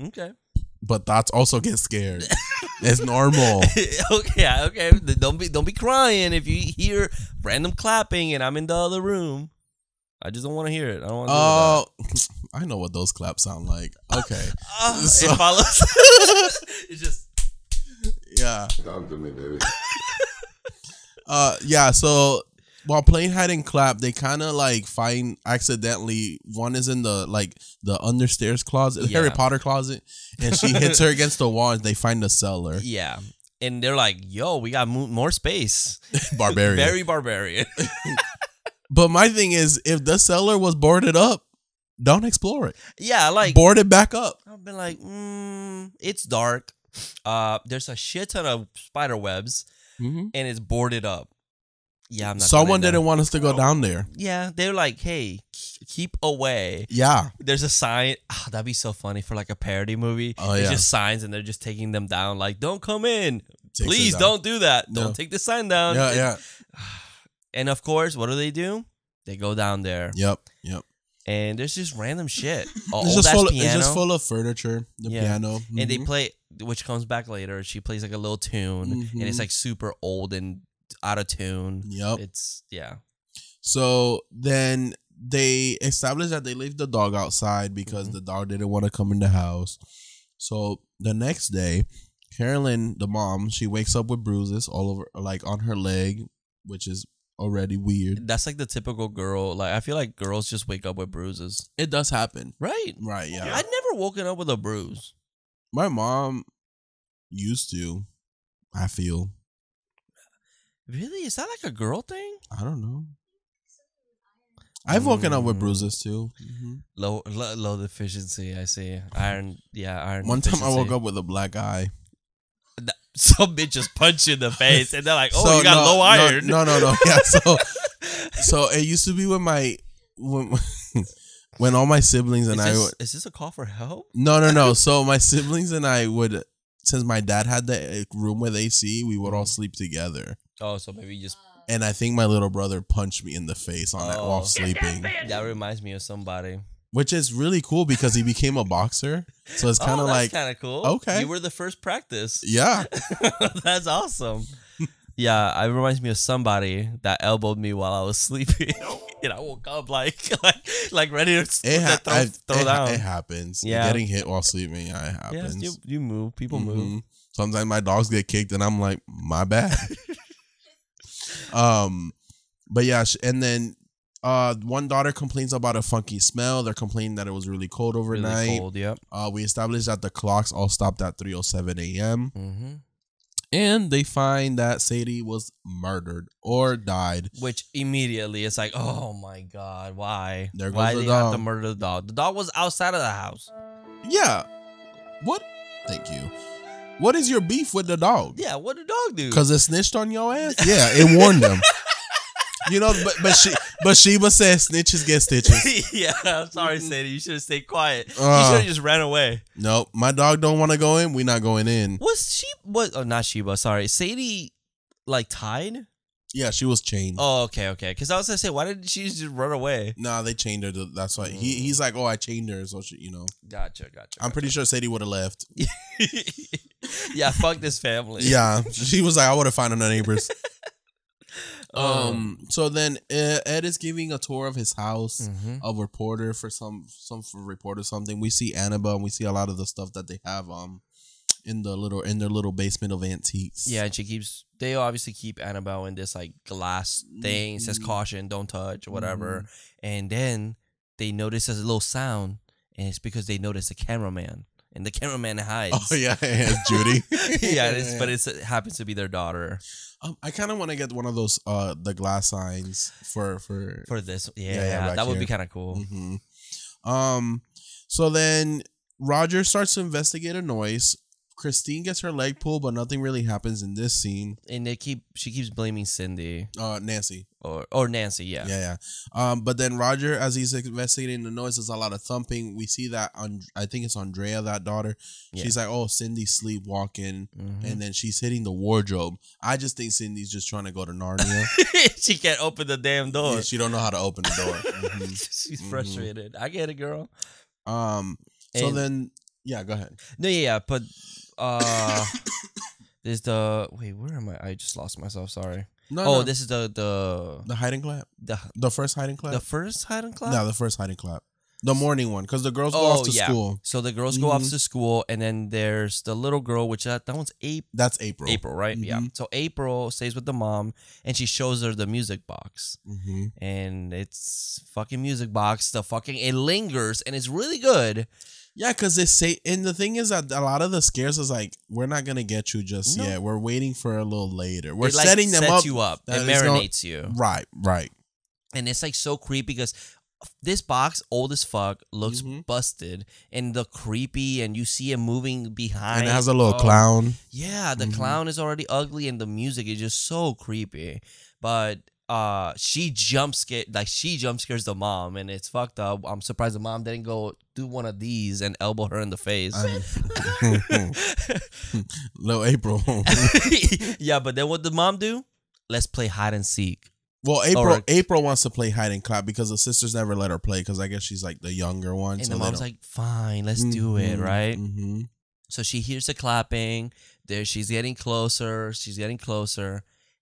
Okay. But thoughts also get scared. It's normal. Okay. Don't be crying if you hear random clapping and I'm in the other room. I just don't want to hear it. I don't want to. Oh, I know what those claps sound like. Okay. So, it follows. It's just. Yeah. Talk to me, baby. Yeah. So while playing hide and clap, they kind of like find accidentally. One is in the understairs closet, Harry Potter closet, and she hits her against the wall. And they find the cellar. Yeah, and they're like, "Yo, we got more space." Barbarian. Very barbarian. But my thing is, if the cellar was boarded up, don't explore it. Yeah, like board it back up. I've been like, it's dark. There's a shit ton of spider webs, and it's boarded up. Yeah, I'm not. Someone didn't want us to go down there. Yeah, they're like, hey, keep away. Yeah. There's a sign. Oh, that'd be so funny for like a parody movie. Oh, it's yeah. just signs, and they're just taking them down. Like, don't come in. Please don't do that. No. Don't take the sign down. Yeah. And of course, what do? They go down there. Yep. And there's just random shit. It's just full of furniture. The piano. Mm-hmm. And they play, which comes back later. She plays like a little tune, and it's like super old and out of tune. Yep. It's So then they establish that they leave the dog outside because the dog didn't want to come in the house. So the next day, Carolyn, the mom, she wakes up with bruises all over, like on her leg, which is already weird. That's like the typical girl. Like, I feel like girls just wake up with bruises. It does happen. Right, yeah. I'd never woken up with a bruise. My mom used to, I feel. Really? Is that like a girl thing? I don't know. I've woken up with bruises too. Low deficiency, I see. Iron. One time I woke up with a black eye. Some bitch just punched you in the face, and they're like, "Oh, you got low iron." No. Yeah. So it used to be when all my siblings and is this a call for help? No. So my siblings and I would, since my dad had the room with AC, we would all sleep together. Oh, so maybe just. And I think my little brother punched me in the face on that while sleeping. That reminds me of somebody. Which is really cool because he became a boxer. So it's kind of like... kind of cool. Okay. You were the first practice. Yeah. That's awesome. Yeah, it reminds me of somebody that elbowed me while I was sleeping. And I woke up like ready to throw down. It happens. Yeah. Getting hit while sleeping, it happens. Yes, you move. People move. Sometimes my dogs get kicked and I'm like, my bad. But yeah, and then... one daughter complains about a funky smell. They're complaining that it was really cold overnight. Really cold, yep. We established that the clocks all stopped at 3:07 a.m. And they find that Sadie was murdered or died. Which immediately it's like, oh my God, why? There goes why the did they dog. have to murder the dog? The dog was outside of the house. Yeah. What? Thank you. What is your beef with the dog? Yeah, what did the dog do? Because it snitched on your ass? Yeah, it warned them. You know, but Sheba said snitches get stitches. Yeah, I'm sorry, Sadie. You should have stayed quiet. You should have just ran away. Nope, my dog don't want to go in. We not going in. Not Sheba. Sorry, Sadie, like tied. Yeah, she was chained. Oh, okay. Because I was gonna say, why didn't she just run away? Nah, they chained her. That's why he's like, oh, I chained her, so she, Gotcha. I'm pretty sure Sadie would have left. Yeah, fuck this family. Yeah, she was like, I would have found her neighbors. So then Ed is giving a tour of his house, a reporter for some report or something. We see Annabelle and we see a lot of the stuff that they have in their little basement of antiques. Yeah, and they obviously keep Annabelle in this like glass thing. It says caution, don't touch, or whatever. And then they notice there's a little sound, and it's because they notice the cameraman. And the cameraman hides. Oh yeah, it's Judy. Yeah, it happens to be their daughter. I kind of want to get one of those the glass signs for this. Yeah, that would be kind of cool. So then Roger starts to investigate a noise Christine gets her leg pulled, but nothing really happens in this scene. And she keeps blaming Cindy. Nancy. Or Nancy, yeah. Yeah. But then Roger, as he's investigating the noise, there's a lot of thumping. We see that I think it's Andrea, that daughter. Yeah. She's like, oh, Cindy's sleepwalking. Mm-hmm. And then she's hitting the wardrobe. I just think Cindy's just trying to go to Narnia. She can't open the damn door. Yeah, she don't know how to open the door. Mm-hmm. She's frustrated. I get it, girl. So then, yeah, go ahead. No, yeah, but there's the where am I? I just lost myself. Sorry. No. This is the hiding clap. The first hiding clap. The first hiding clap. No, the first hiding clap. The morning one, because the girls go off to school. So the girls go off to school, and then there's the little girl, which that one's April. That's April. April, right? Yeah. So April stays with the mom, and she shows her the music box, and it's fucking music box. It lingers, and it's really good. Yeah, because they say, and the thing is that a lot of the scares is like, we're not gonna get you just yet. We're waiting for a little later. We're setting them up. You up. It marinates you. Right. And it's like so creepy because this box, old as fuck, looks busted and the creepy, and you see it moving behind. And it has a little clown. Yeah, the clown is already ugly, and the music is just so creepy. But she jump scares the mom, and it's fucked up. I'm surprised the mom didn't go do one of these and elbow her in the face. Little April. Yeah, but then what did mom do? Let's play hide and seek. Well, April wants to play hide and clap because the sisters never let her play because I guess she's like the younger one. And so the mom's like, fine, let's do it, right? Mm-hmm. So she hears the clapping. She's getting closer.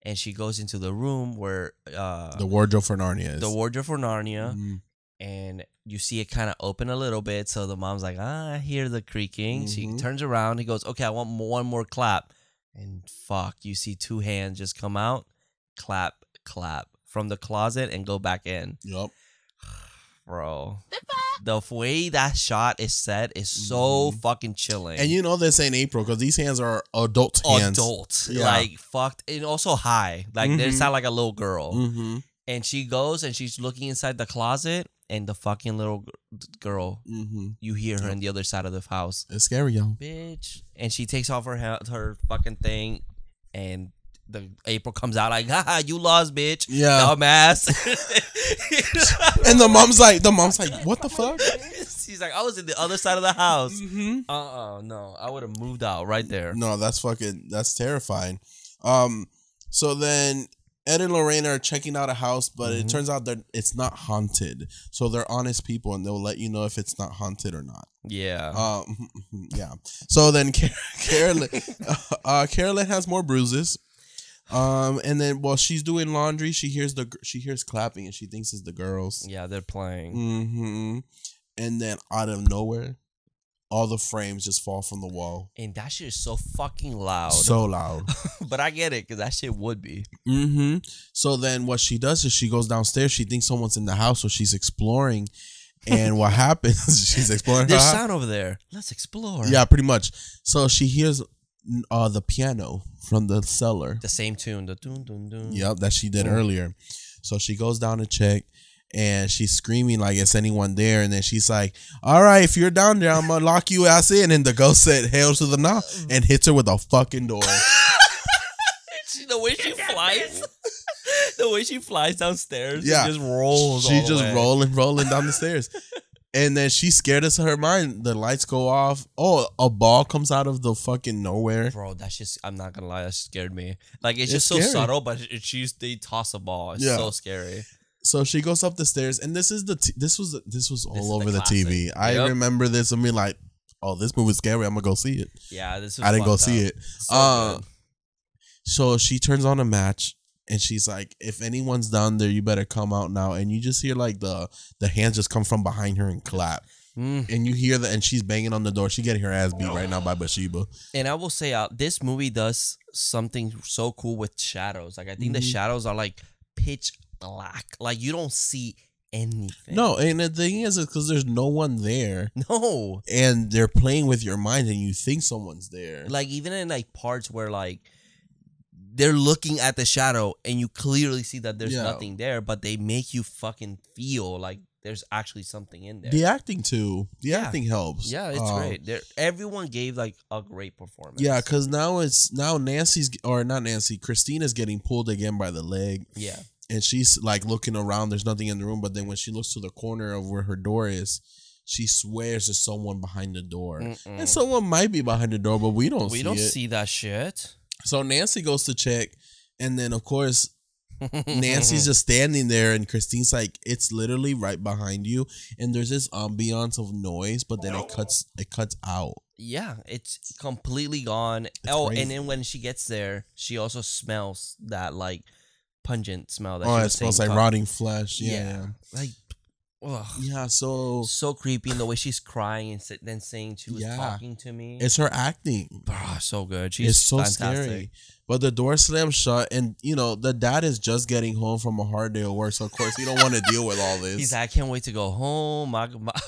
And she goes into the room where the wardrobe for Narnia is. The wardrobe for Narnia. Mm-hmm. And you see it kind of open a little bit. So the mom's like, I hear the creaking. She turns around. He goes, okay, I want one more clap. And fuck, you see two hands just come out. Clap from the closet and go back in. Yup. Bro. The way that shot is set is so fucking chilling. And you know this ain't April because these hands are adult hands. Yeah. Like, fucked. And also high. Like, they sound like a little girl. Mm-hmm. And she goes and she's looking inside the closet, and the fucking little girl, you hear her on the other side of the house. It's scary, y'all. Bitch. And she takes off her fucking thing, and the April comes out like, haha, you lost, bitch. Yeah. Dumbass. And the mom's like, what the fuck? She's like, I was in the other side of the house. No. I would have moved out right there. No, that's terrifying. So then Ed and Lorraine are checking out a house, but it turns out that it's not haunted. So they're honest people, and they'll let you know if it's not haunted or not. Yeah. Yeah. So then Carolyn has more bruises. And then while she's doing laundry, she hears clapping, and she thinks it's the girls. Yeah, they're playing. And then out of nowhere, all the frames just fall from the wall. And that shit is so fucking loud. So loud. But I get it, because that shit would be. So then what she does is she goes downstairs. She thinks someone's in the house, so she's exploring. And what happens, she's exploring. There's sound over there. Let's explore. Yeah, pretty much. So she hears the piano from the cellar. The same tune. The dun dun dun. Yep, that she did earlier. So she goes down to check. And she's screaming like, is anyone there? And then she's like, all right, if you're down there, I'm going to lock you ass in. And the ghost said, hail to the nah, and hits her with a fucking door. The way she flies. The way she flies downstairs. Yeah. She just rolls. She's just rolling down the stairs. And then she's scared as her mind. The lights go off. Oh, a ball comes out of the fucking nowhere. Bro, that's just, I'm not going to lie, that scared me. Like, it's just so subtle, but they toss a ball. It's so scary. So she goes up the stairs, and this was all over the TV. I remember this and being like, "Oh, this movie's scary. I'm gonna go see it." Yeah, this. I didn't go see it. So she turns on a match, and she's like, "If anyone's down there, you better come out now." And you just hear like the hands just come from behind her and clap. And you hear that, and she's banging on the door. She's getting her ass beat right now by Bathsheba. And I will say, this movie does something so cool with shadows. Like, I think the shadows are like pitch black. Like, you don't see anything. No, and the thing is because there's no one there. No. And they're playing with your mind, and you think someone's there. Like, even in like parts where like they're looking at the shadow and you clearly see that there's nothing there, but they make you fucking feel like there's actually something in there. The acting too. The acting helps. Yeah, it's great. Everyone gave like a great performance. Yeah, because now Christina's getting pulled again by the leg. Yeah. And she's like looking around. There's nothing in the room. But then when she looks to the corner of where her door is, she swears there's someone behind the door. And someone might be behind the door, but we don't see it. We don't see that shit. So Nancy goes to check. And then, of course, Nancy's just standing there. And Christine's like, it's literally right behind you. And there's this ambiance of noise. But then it cuts out. Yeah, it's completely gone. Crazy. And then when she gets there, she also smells that like pungent smell. That it smells like rotting flesh. Yeah. Like, ugh. Yeah, so creepy. And the way she's crying and then saying she was talking to me. It's her acting. So good. She's so fantastic. Scary. But the door slams shut, and the dad is just getting home from a hard day of work, so of course he don't want to deal with all this. He's like, I can't wait to go home.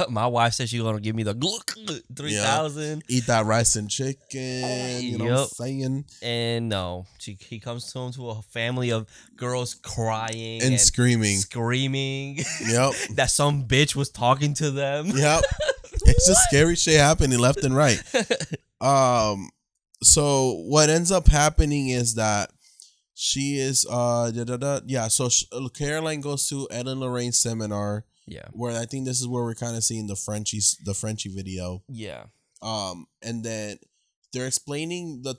My wife said she's gonna give me the 3,000. Eat that rice and chicken. You know what I'm saying? And no, he comes home to a family of girls crying and screaming. Yep. That some bitch was talking to them. Yep. It's just scary shit happening left and right. So what ends up happening is that she is so Caroline goes to Ed and Lorraine's seminar, where I think this is where we're kind of seeing the Frenchie video, and then they're explaining the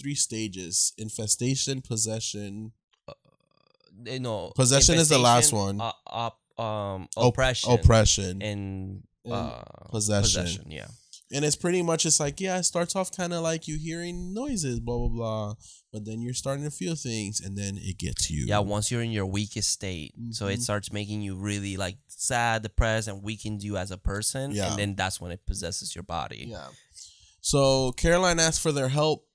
three stages: infestation, possession. Possession is the last one. Oppression and possession. Yeah. And it's pretty much, it's like, it starts off kind of like you hearing noises, blah, blah, blah. But then you're starting to feel things, and then it gets you. Yeah, once you're in your weakest state. So it starts making you really, like, sad, depressed, and weakens you as a person. Yeah. And then that's when it possesses your body. Yeah. So Caroline asks for their help.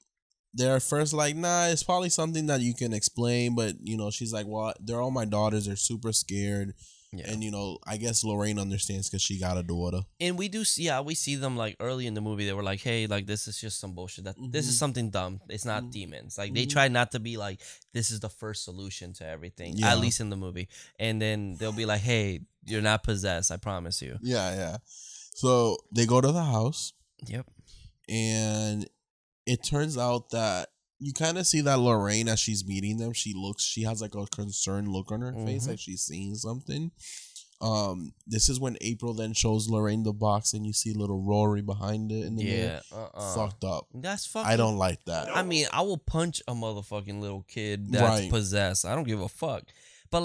They're first like, nah, it's probably something that you can explain. But, she's like, well, they're all my daughters. They're super scared. Yeah. And, I guess Lorraine understands because she got a daughter. And we do see, we see them like early in the movie. They were like, hey, like this is just some bullshit. This is something dumb. It's not demons. Like they try not to be like, this is the first solution to everything, at least in the movie. And then they'll be like, hey, you're not possessed. I promise you. Yeah. So they go to the house. Yep. And it turns out that you kind of see that Lorraine, as she's meeting them, she has like a concerned look on her face, like she's seeing something. This is when April then shows Lorraine the box, and you see little Rory behind it in the mirror. Fucked up. That's fucked. I don't like that. I mean, I will punch a motherfucking little kid that's possessed. I don't give a fuck. But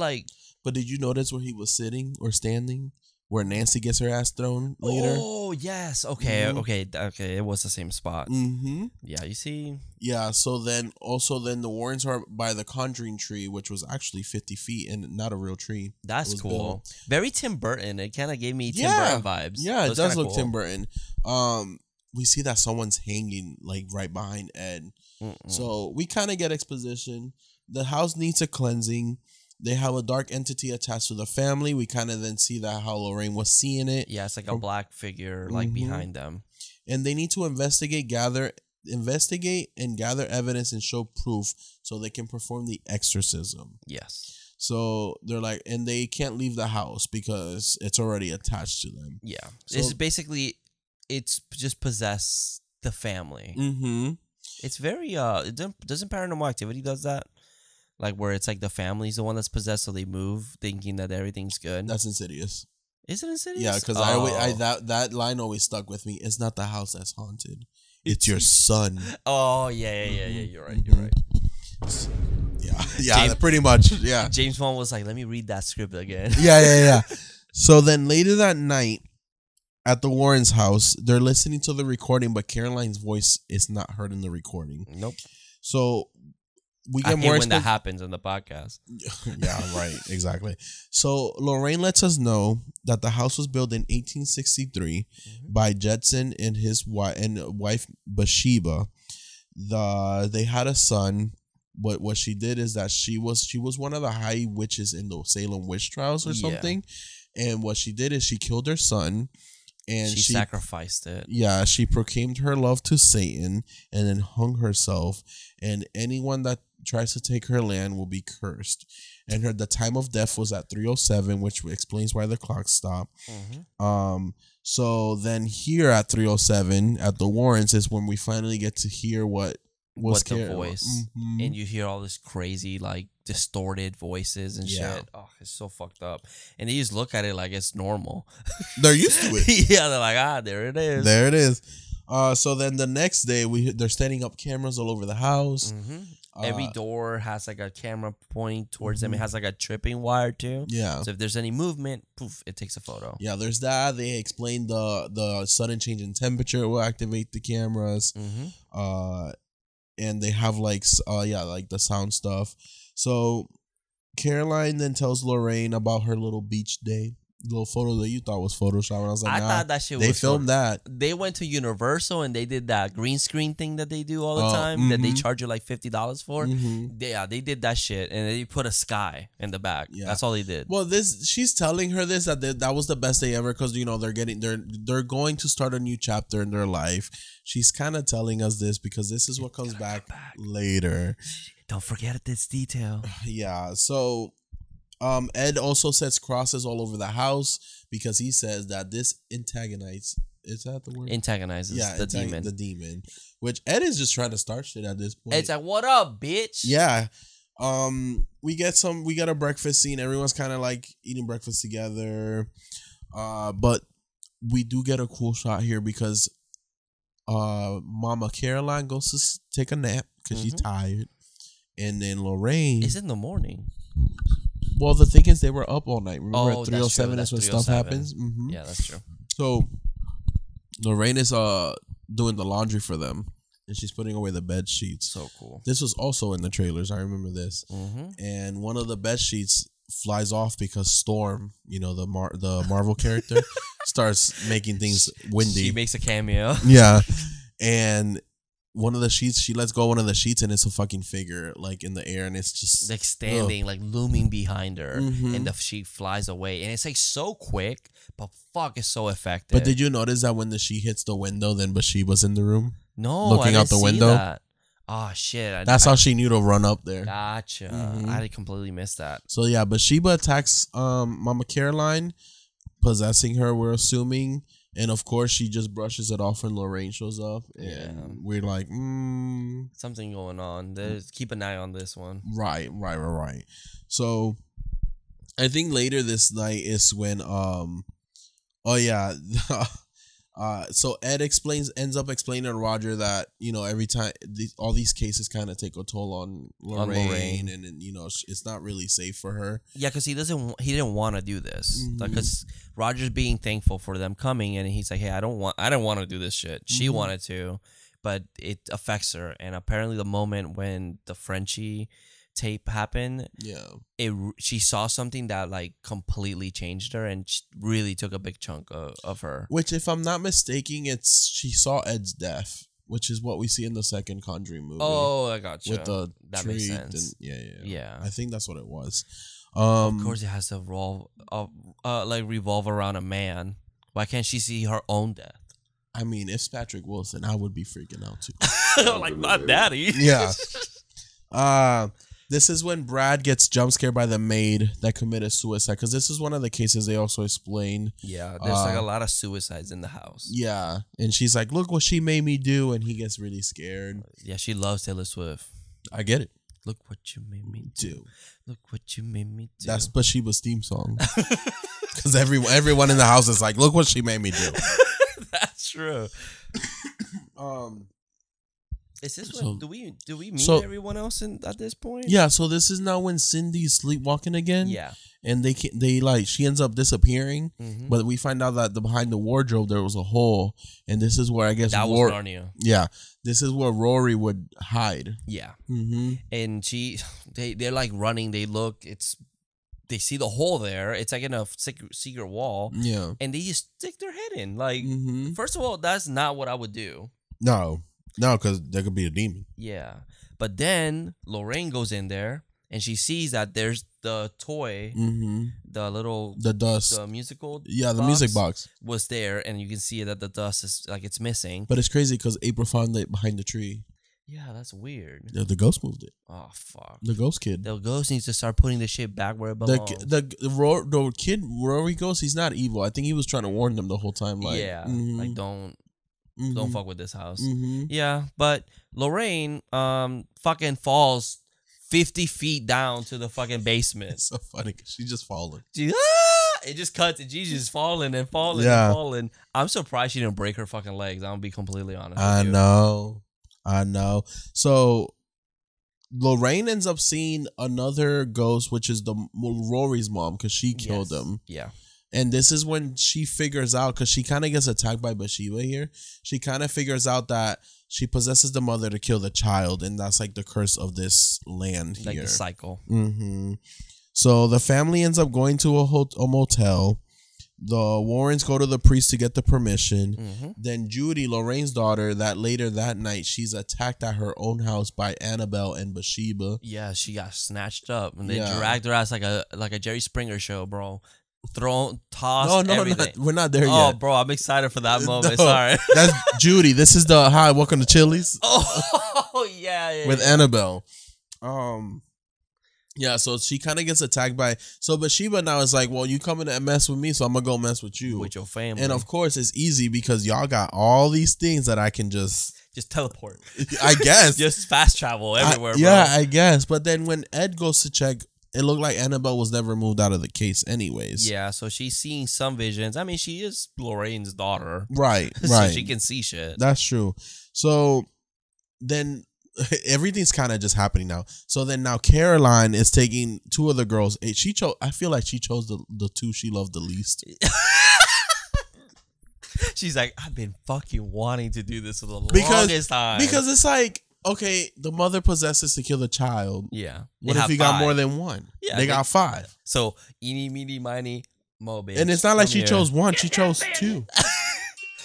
did you notice where he was sitting or standing? Where Nancy gets her ass thrown later. Oh, yes. Okay. It was the same spot. Mm-hmm. Yeah, you see. Yeah, so then the Warrens are by the Conjuring tree, which was actually 50 feet and not a real tree. That's cool. Built. Very Tim Burton. It kind of gave me Tim Burton vibes. Yeah, it does look cool. Tim Burton. We see that someone's hanging like right behind Ed. So we kind of get exposition. The house needs a cleansing. They have a dark entity attached to the family. We kind of then see that how Lorraine was seeing it. Yeah, it's like a black figure like behind them. And they need to investigate and gather evidence and show proof so they can perform the exorcism. Yes. So they're like, and they can't leave the house because it's already attached to them. Yeah. So, it's just possess the family. Mm-hmm. It's very, doesn't Paranormal Activity does that? Like where it's like the family's the one that's possessed, so they move thinking that everything's good. That's Insidious. Is it Insidious? Yeah, because that line always stuck with me. It's not the house that's haunted. It's your son. Oh yeah. You're right. Yeah, pretty much. Yeah. James Wan was like, let me read that script again. Yeah. So then later that night at the Warrens' house, they're listening to the recording, but Caroline's voice is not heard in the recording. Nope. So we get more when that happens in the podcast. Yeah, right. Exactly. So Lorraine lets us know that the house was built in 1863 by Jetson and his wife Bathsheba. They had a son. But what she did is that she was one of the high witches in the Salem witch trials or something. And what she did is she killed her son. And she sacrificed it. Yeah, she proclaimed her love to Satan and then hung herself. And anyone that tries to take her land will be cursed. and the time of death was at 3:07, which explains why the clock stopped. So then here at 3:07 at the Warrens is when we finally get to hear what the voice, and you hear all this crazy like distorted voices and shit. Oh, it's so fucked up. And they just look at it like it's normal. They're used to it. Yeah, they're like, there it is. There it is. So then the next day they're setting up cameras all over the house. Every door has like a camera pointing towards them. It has like a tripping wire too. Yeah. So if there's any movement, poof, it takes a photo. Yeah, there's that. They explained the sudden change in temperature will activate the cameras. And they have like the sound stuff. So Caroline then tells Lorraine about her little beach day. Little photo that you thought was Photoshop. And I was like, I thought that shit they filmed that. They went to Universal and they did that green screen thing that they do all the time that they charge you like $50 for. They did that shit and they put a sky in the back. Yeah. That's all they did. Well, she's telling her this that was the best day ever because they're going to start a new chapter in their life. She's kind of telling us this because this is what comes back later. Don't forget this detail. Yeah. So. Ed also sets crosses all over the house because he says that this antagonizes. Is that the word? Antagonizes the demon. The demon. Which Ed is just trying to start shit at this point. Ed's like, what up, bitch? Yeah. We get a breakfast scene. Everyone's kind of like eating breakfast together. But we do get a cool shot here because Mama Caroline goes to take a nap because she's tired. And then Lorraine. It's in the morning. Well, the thing is, they were up all night. Remember, at 3:07 is when stuff happens. Yeah, that's true. So, Lorraine is doing the laundry for them, and she's putting away the bed sheets. So cool. This was also in the trailers. I remember this. And one of the bed sheets flies off because Storm, the Marvel character, starts making things windy. She makes a cameo. Yeah, and. One of the sheets, she lets go one of the sheets and it's a fucking figure like in the air and it's just like standing, like looming behind her and the sheet flies away and it's like so quick, but fuck, it's so effective. But did you notice that when the sheet hits the window, then Bathsheba's in the room? No, looking out the window. That. Oh shit! That's how she knew to run up there. Gotcha. I completely missed that. So yeah, Bathsheba attacks Mama Caroline, possessing her. We're assuming. And of course, she just brushes it off when Lorraine shows up, and we're like, something going on. Keep an eye on this one. Right. So, I think later this night is when, so Ed ends up explaining to Roger that every time all these cases kind of take a toll on Lorraine, and it's not really safe for her. Yeah, because he didn't want to do this. Because Roger's being thankful for them coming, and he's like, hey, I don't want to do this shit. She wanted to, but it affects her. And apparently, the moment when the Frenchie tape happened, she saw something that like completely changed her and really took a big chunk of her. Which, if I'm not mistaken, she saw Ed's death, which is what we see in the second Conjuring movie. Oh, I got you. With the that makes sense. Yeah. I think that's what it was. Of course, it has to revolve around a man. Why can't she see her own death? I mean, if it's Patrick Wilson, I would be freaking out too. Like, not daddy. Yeah. This is when Brad gets jump scared by the maid that committed suicide. Because this is one of the cases they also explain. Yeah, there's like a lot of suicides in the house. Yeah. And she's like, look what she made me do. And he gets really scared. Yeah, she loves Taylor Swift. I get it. Look what you made me do. Look what you made me do. That's Bathsheba's theme song. Because everyone in the house is like, look what she made me do. That's true. Is this so, do we meet everyone else at this point? Yeah, so this is now when Cindy's sleepwalking again. Yeah, and she ends up disappearing, but we find out that behind the wardrobe there was a hole, and this is where I guess that was Narnia. Yeah, this is where Rory would hide. Yeah, and they're like running. They see the hole there. It's like in a secret wall. Yeah, and they just stick their head in. Like, first of all, that's not what I would do. No, because there could be a demon. Yeah. But then Lorraine goes in there and she sees that there's the toy, the dust, the musical the music box was there, and you can see that the dust is like it's missing. But it's crazy because April found it behind the tree. Yeah, that's weird. The ghost moved it. Oh fuck. The ghost kid. The ghost needs to start putting the shit back where it belongs. The kid Rory Ghost. He's not evil. I think he was trying to warn them the whole time. Like, like don't fuck with this house. Mm-hmm. Yeah, but Lorraine fucking falls 50 feet down to the fucking basement. It's so funny because she's just falling. It just cuts and she's just falling and falling and falling. I'm surprised she didn't break her fucking legs. I'm gonna be completely honest with you. I know. So Lorraine ends up seeing another ghost, which is Rory's mom, because she killed him. Yeah. And this is when she figures out, because she kind of gets attacked by Bathsheba here. She kind of figures out that she possesses the mother to kill the child, and that's like the curse of this land here. Like the cycle. Mm-hmm. So the family ends up going to a motel. The Warrens go to the priest to get the permission. Mm-hmm. Then Judy, Lorraine's daughter, later that night, she's attacked at her own house by Annabelle and Bathsheba. Yeah, she got snatched up, and they dragged her ass like a Jerry Springer show, bro. Tossed everything. We're not there yet. Oh, bro, I'm excited for that moment. Sorry. That's Judy. This is the Hi, welcome to Chili's. Oh, yeah. With Annabelle. Yeah, so she kind of gets attacked by... So Bathsheba now is like, well, you coming to mess with me, so I'm going to go mess with you. With your family. And of course, it's easy because y'all got all these things that I can just teleport. I guess. Just fast travel everywhere, bro. Yeah, I guess. But then when Ed goes to check... It looked like Annabelle was never moved out of the case anyways. Yeah, so she's seeing some visions. I mean, she is Lorraine's daughter. Right. So she can see shit. That's true. So then everything's kind of just happening now. So then now Caroline is taking two of the girls. I feel like she chose the two she loved the least. She's like, I've been fucking wanting to do this for the longest time. Because it's like, okay, the mother possesses to kill the child. Yeah. What if you got more than one? Yeah, they got 5. So, eeny, meeny, miny, mo, bitch. And it's not like she chose one. She chose 2.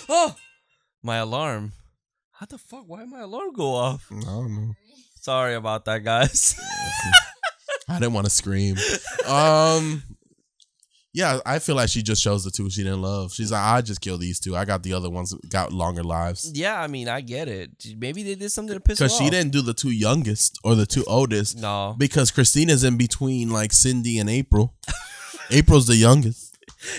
Oh, my alarm. How the fuck? Why did my alarm go off? I don't know. Sorry about that, guys. I didn't want to scream. Yeah, I feel like she just chose the 2 she didn't love. She's like, I just killed these 2. I got the other ones that got longer lives. Yeah, I mean, I get it. Maybe they did something to piss her off. Because she didn't do the 2 youngest or the 2 oldest. No. Because Christina's in between like Cindy and April. April's the youngest.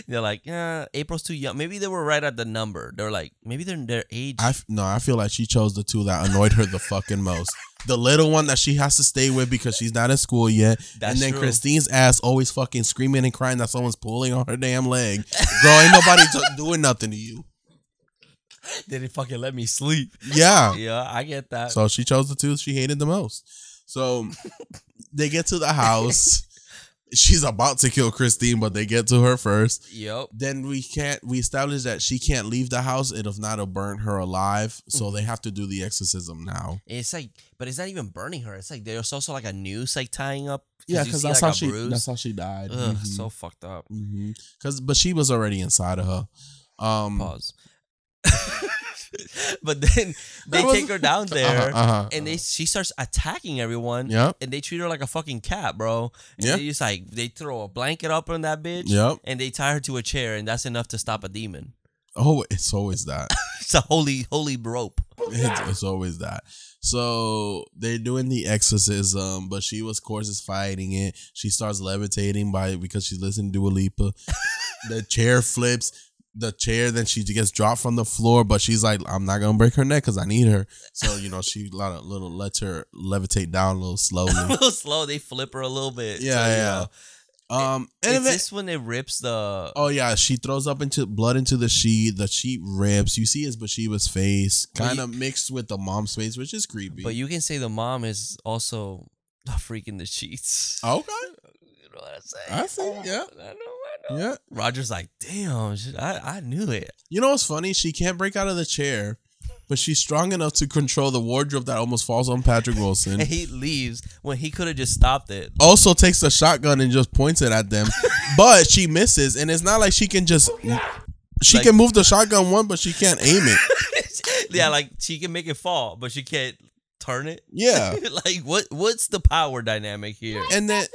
They're like, April's too young. Maybe they were right at the number. They're like, maybe they're in their age. I feel like she chose the 2 that annoyed her the fucking most. The little one that she has to stay with because she's not in school yet. That's and then true. Christine's ass always fucking screaming and crying that someone's pulling on her damn leg. Girl, ain't nobody doing nothing to you. They didn't fucking let me sleep. Yeah. Yeah, I get that. So she chose the 2 she hated the most. So they get to the house. She's about to kill Christine, but they get to her first. Yep. Then we establish that she can't leave the house. If not, it'll burn her alive. So they have to do the exorcism now. It's like, but it's not even burning her. It's like there's also like a noose like tying up. Yeah, because that's how she died. Ugh, so fucked up. But she was already inside of her. Pause. But then they take her down there, and she starts attacking everyone. Yep. And they treat her like a fucking cat, bro. And they just like they throw a blanket up on that bitch. Yep. And they tie her to a chair, and that's enough to stop a demon. Oh, it's always that. It's a holy rope. It's always that. So they're doing the exorcism, but she, of course, is fighting it. She starts levitating because she's listening to Dua Lipa. The chair flips. The chair, then she gets dropped from the floor, but she's like, I'm not gonna break her neck because I need her. So she lets her levitate down a little slowly. A little slow. They flip her a little bit. Yeah. And this when it rips the. Oh yeah, she throws up blood into the sheet. The sheet rips. You see it's Bathsheba's face, kind of mixed with the mom's face, which is creepy. But you can say the mom is also a freak in the sheets. Okay. You know what I'm saying? I see. Yeah. I know. Yeah. Roger's like, damn, I knew it. You know what's funny? She can't break out of the chair, but she's strong enough to control the wardrobe that almost falls on Patrick Wilson. And he leaves when he could have just stopped it. Also takes the shotgun and just points it at them, but she misses. And it's not like she can just... She can move the shotgun one, but she can't aim it. Yeah, like she can make it fall, but she can't turn it. Yeah. Like what's the power dynamic here? And then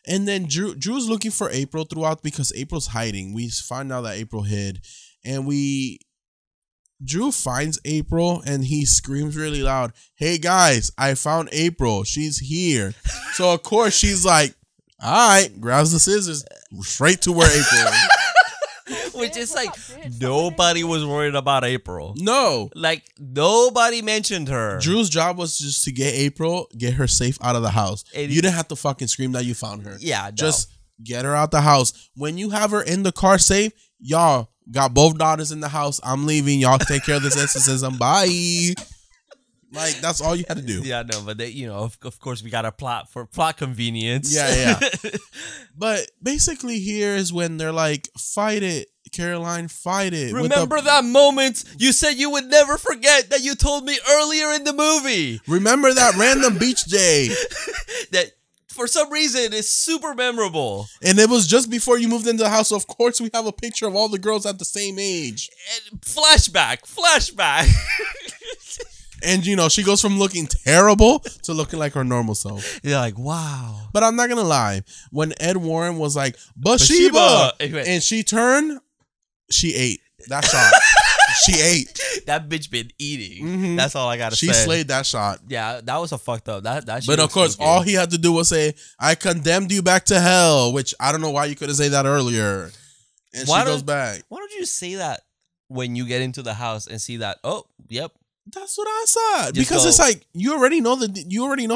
and then Drew's looking for April throughout because April's hiding. We find out that April hid, and we Drew finds April and he screams really loud, "Hey guys, I found April. She's here." So of course she's like, all right, grabs the scissors straight to where April is. Which is like, nobody was worried about April. No. Like, nobody mentioned her. Drew's job was just to get April, get her safe out of the house. And you didn't have to fucking scream that you found her. Yeah, no. Just get her out the house. When you have her in the car safe, y'all got both daughters in the house. I'm leaving. Y'all take care of this exorcism. Bye. Like, that's all you had to do. Yeah, no, but they, of course, we got a plot for plot convenience. Yeah. But basically, here is when they're like, fight it, Caroline, fight it. Remember that moment you said you would never forget that you told me earlier in the movie? Remember that random beach day? That, for some reason, is super memorable. And it was just before you moved into the house. So of course, we have a picture of all the girls at the same age. And flashback. And, she goes from looking terrible to looking like her normal self. You're like, wow. But I'm not going to lie. When Ed Warren was like, Bathsheba, and she turned, she ate. That shot. She ate. That bitch been eating. Mm-hmm. That's all I got to say. She slayed that shot. Yeah, that was a fucked up. That shit. But of course, spooky. all he had to do was say, I condemned you back to hell, which I don't know why you couldn't say that earlier. And she goes back. Why don't you say that when you get into the house and see that, oh, yep. That's what I saw. Because it's like, you already know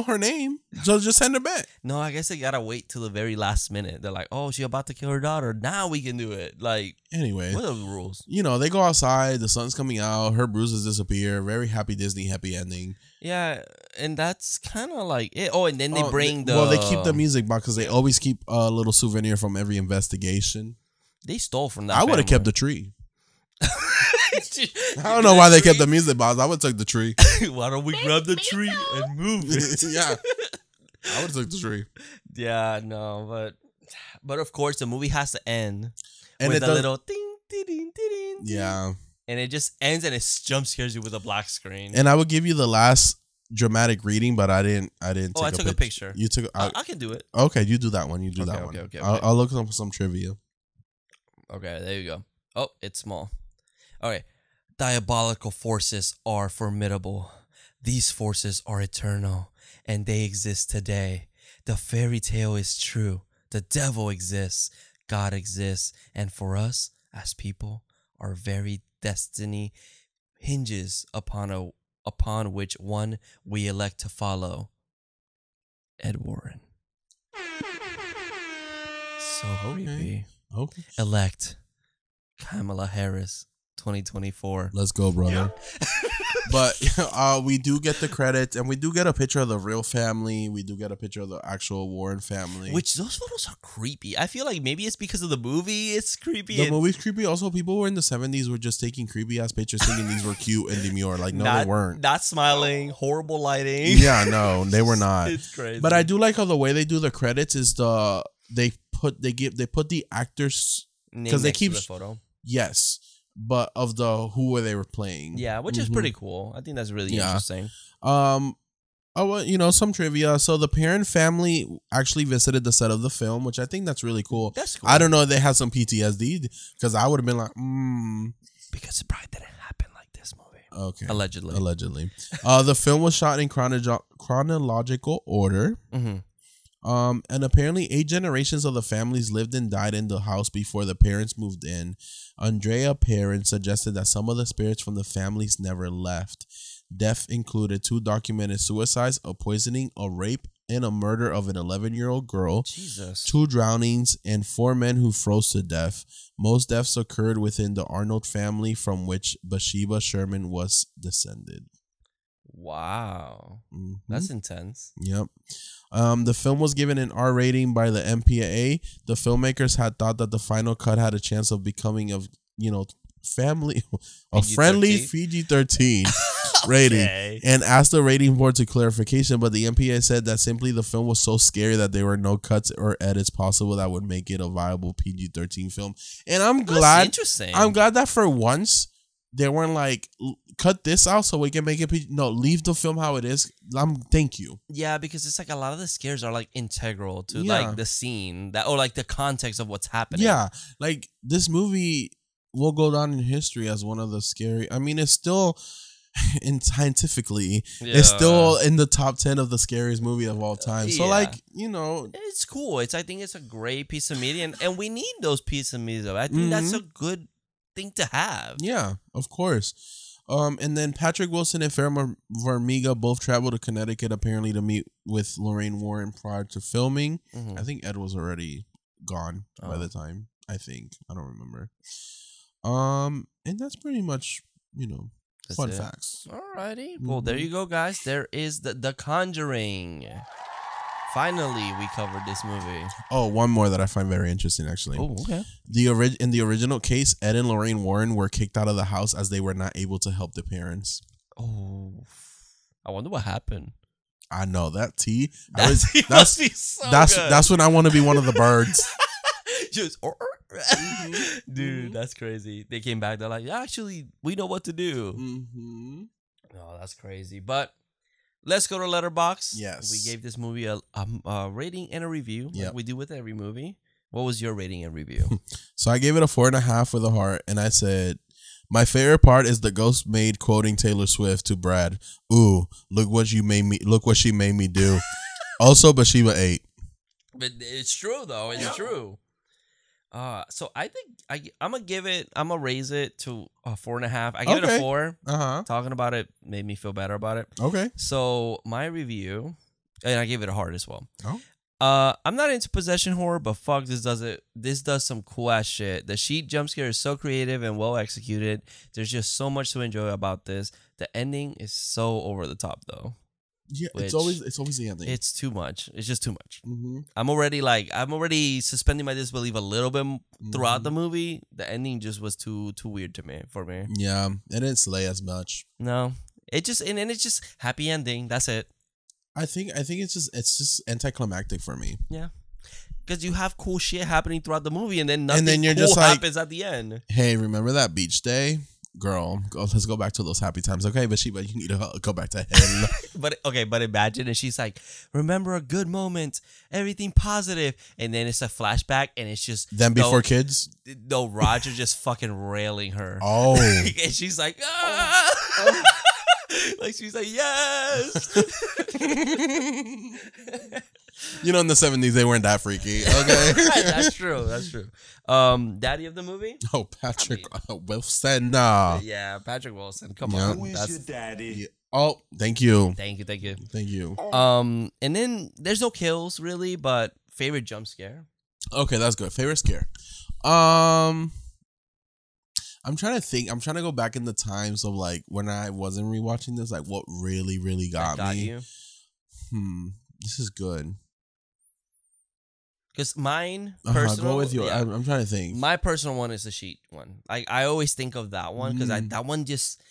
her name. So just send her back. No, I guess they gotta wait till the very last minute. They're like, oh, she's about to kill her daughter. Now we can do it. Like, anyway, what are the rules? They go outside. The sun's coming out. Her bruises disappear. Very happy Disney happy ending. Yeah, and that's kind of like it. Oh, and then they bring they keep the music back because they always keep a little souvenir from every investigation. They stole from that. I would have kept the tree. I don't know why they kept the music box. I would have took the tree. Why don't we grab the tree and move it? Yeah, I would have took the tree. Yeah, no, but of course the movie has to end and with a little ding, ding, ding, ding. Yeah, and it just ends and it jump scares you with a black screen. And I would give you the last dramatic reading, but I didn't. I took a picture. You took. I can do it. Okay, you do that one. You do that one. Okay. I'll look up some trivia. Okay, there you go. Oh, it's small. Okay. Diabolical forces are formidable. These forces are eternal, and they exist today. The fairy tale is true. The devil exists. God exists. And for us, as people, our very destiny hinges upon which one we elect to follow. Ed Warren. So creepy. Okay. Elect Kamala Harris. 2024. Let's go, brother. But we do get the credits, and we do get a picture of the real family. We do get a picture of the actual Warren family. Which those photos are creepy. I feel like maybe it's because of the movie. It's creepy. The movie's creepy. Also, people were in the 70s were just taking creepy ass pictures, thinking these were cute and demure. Like, no, they weren't. Not smiling. Horrible lighting. Yeah, no, they were not. It's crazy. But I do like how the way they do the credits is they put the actors because they keep the photo. Yes. But of who they were playing. Yeah, which is pretty cool. I think that's really interesting. Some trivia. So the Perrin family actually visited the set of the film, which I think that's really cool. That's cool. I don't know if they had some PTSD because I would have been like, Because it probably didn't happen like this movie. Okay. Allegedly. The film was shot in chronological order. Mm-hmm. And apparently 8 generations of the families lived and died in the house before the parents moved in. Andrea Perrin suggested that some of the spirits from the families never left. Death included 2 documented suicides, a poisoning, a rape, and a murder of an 11-year-old girl. Jesus. 2 drownings, and 4 men who froze to death. Most deaths occurred within the Arnold family, from which Bathsheba Sherman was descended. Wow. Mm-hmm. That's intense. Yep. The film was given an R rating by the MPAA. The filmmakers had thought that the final cut had a chance of becoming friendly PG-13 rating, and asked the rating board to clarification, but the MPAA said that simply the film was so scary that there were no cuts or edits possible that would make it a viable PG-13 film. And I'm glad. Interesting. I'm glad that for once they weren't like, cut this out so we can make it PG. No, leave the film how it is. Thank you. Yeah, because it's like a lot of the scares are like integral to like the scene or like the context of what's happening. Yeah, like this movie will go down in history as one of the scary. I mean, it's still scientifically, it's still in the top 10 of the scariest movie of all time. So, like, you know, it's cool. I think it's a great piece of media, and we need those pieces of media. I think that's a good thing to have. Yeah, of course. And then Patrick Wilson and Farrah Farmiga both traveled to Connecticut apparently to meet with Lorraine Warren prior to filming. I think Ed was already gone by the time. I think, I don't remember. And that's pretty much, you know, fun facts. Alrighty. Well, there you go, guys. There is the Conjuring. Finally, we covered this movie. Oh, one more that I find very interesting, actually. Oh, okay. In the original case, Ed and Lorraine Warren were kicked out of the house as they were not able to help the parents. Oh, I wonder what happened. I know that T. That's when I want to be one of the birds. Just dude, that's crazy. They came back. They're like, actually, we know what to do. Oh, that's crazy. But let's go to Letterboxd. Yes, we gave this movie a rating and a review. Like we do with every movie. What was your rating and review? So I gave it a 4.5 with a heart, and I said, my favorite part is the ghost maid quoting Taylor Swift to Brad. Ooh, look what she made me do. Also, Bathsheba 8. But it's true though. It's true. So I think I'm gonna raise it to a 4.5. I give it a 4. Talking about it made me feel better about it. Okay. So my review, and I gave it a heart as well. Oh. I'm not into possession horror, but fuck, this does some cool ass shit. The sheet jump scare is so creative and well executed. There's just so much to enjoy about this. The ending is so over the top though. Yeah, it's always the ending. It's too much. It's just too much. I'm already suspending my disbelief a little bit throughout the movie. The ending just was too weird for me. Yeah, it didn't slay as much. No, it's just happy ending. That's it. I think it's just anticlimactic for me. Yeah, because you have cool shit happening throughout the movie, and then nothing you're cool just like, happens at the end. Hey, remember that beach day? Girl, let's go back to those happy times. Okay, but you need to go back to hell. but imagine, and she's like, remember a good moment, everything positive, and then it's a flashback, and it's just them before kids. No, Roger just fucking railing her. Oh, and she's like, ah! Like she's like, yes. You know, in the 70s they weren't that freaky. Okay, that's true. Daddy of the movie? Oh, Patrick Wilson. Yeah, Patrick Wilson. Come on. Who is your daddy? Yeah. Oh, thank you. Thank you. And then there's no kills really, but favorite jump scare. Okay, that's good. Favorite scare. I'm trying to think. I'm trying to go back in the times of like when I wasn't rewatching this, like what really got me. You? This is good. Because mine personal. Go with you. Yeah. I'm trying to think. My personal one is the sheet one. I always think of that one because that one just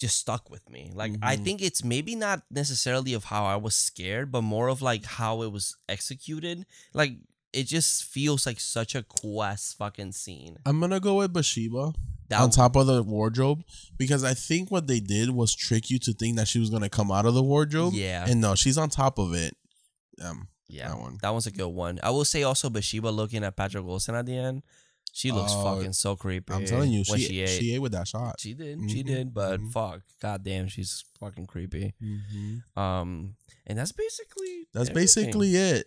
stuck with me. Like I think it's maybe not necessarily of how I was scared, but more of like how it was executed. Like it just feels like such a cool ass fucking scene. I'm gonna go with Bathsheba on top of the wardrobe because I think what they did was trick you to think that she was gonna come out of the wardrobe. Yeah, and no, she's on top of it. Yeah, that one's a good one. I will say also Bathsheba looking at Patrick Wilson at the end. She looks fucking so creepy. I'm telling you, she ate with that shot. She did, but fuck, goddamn, she's fucking creepy. And that's basically it.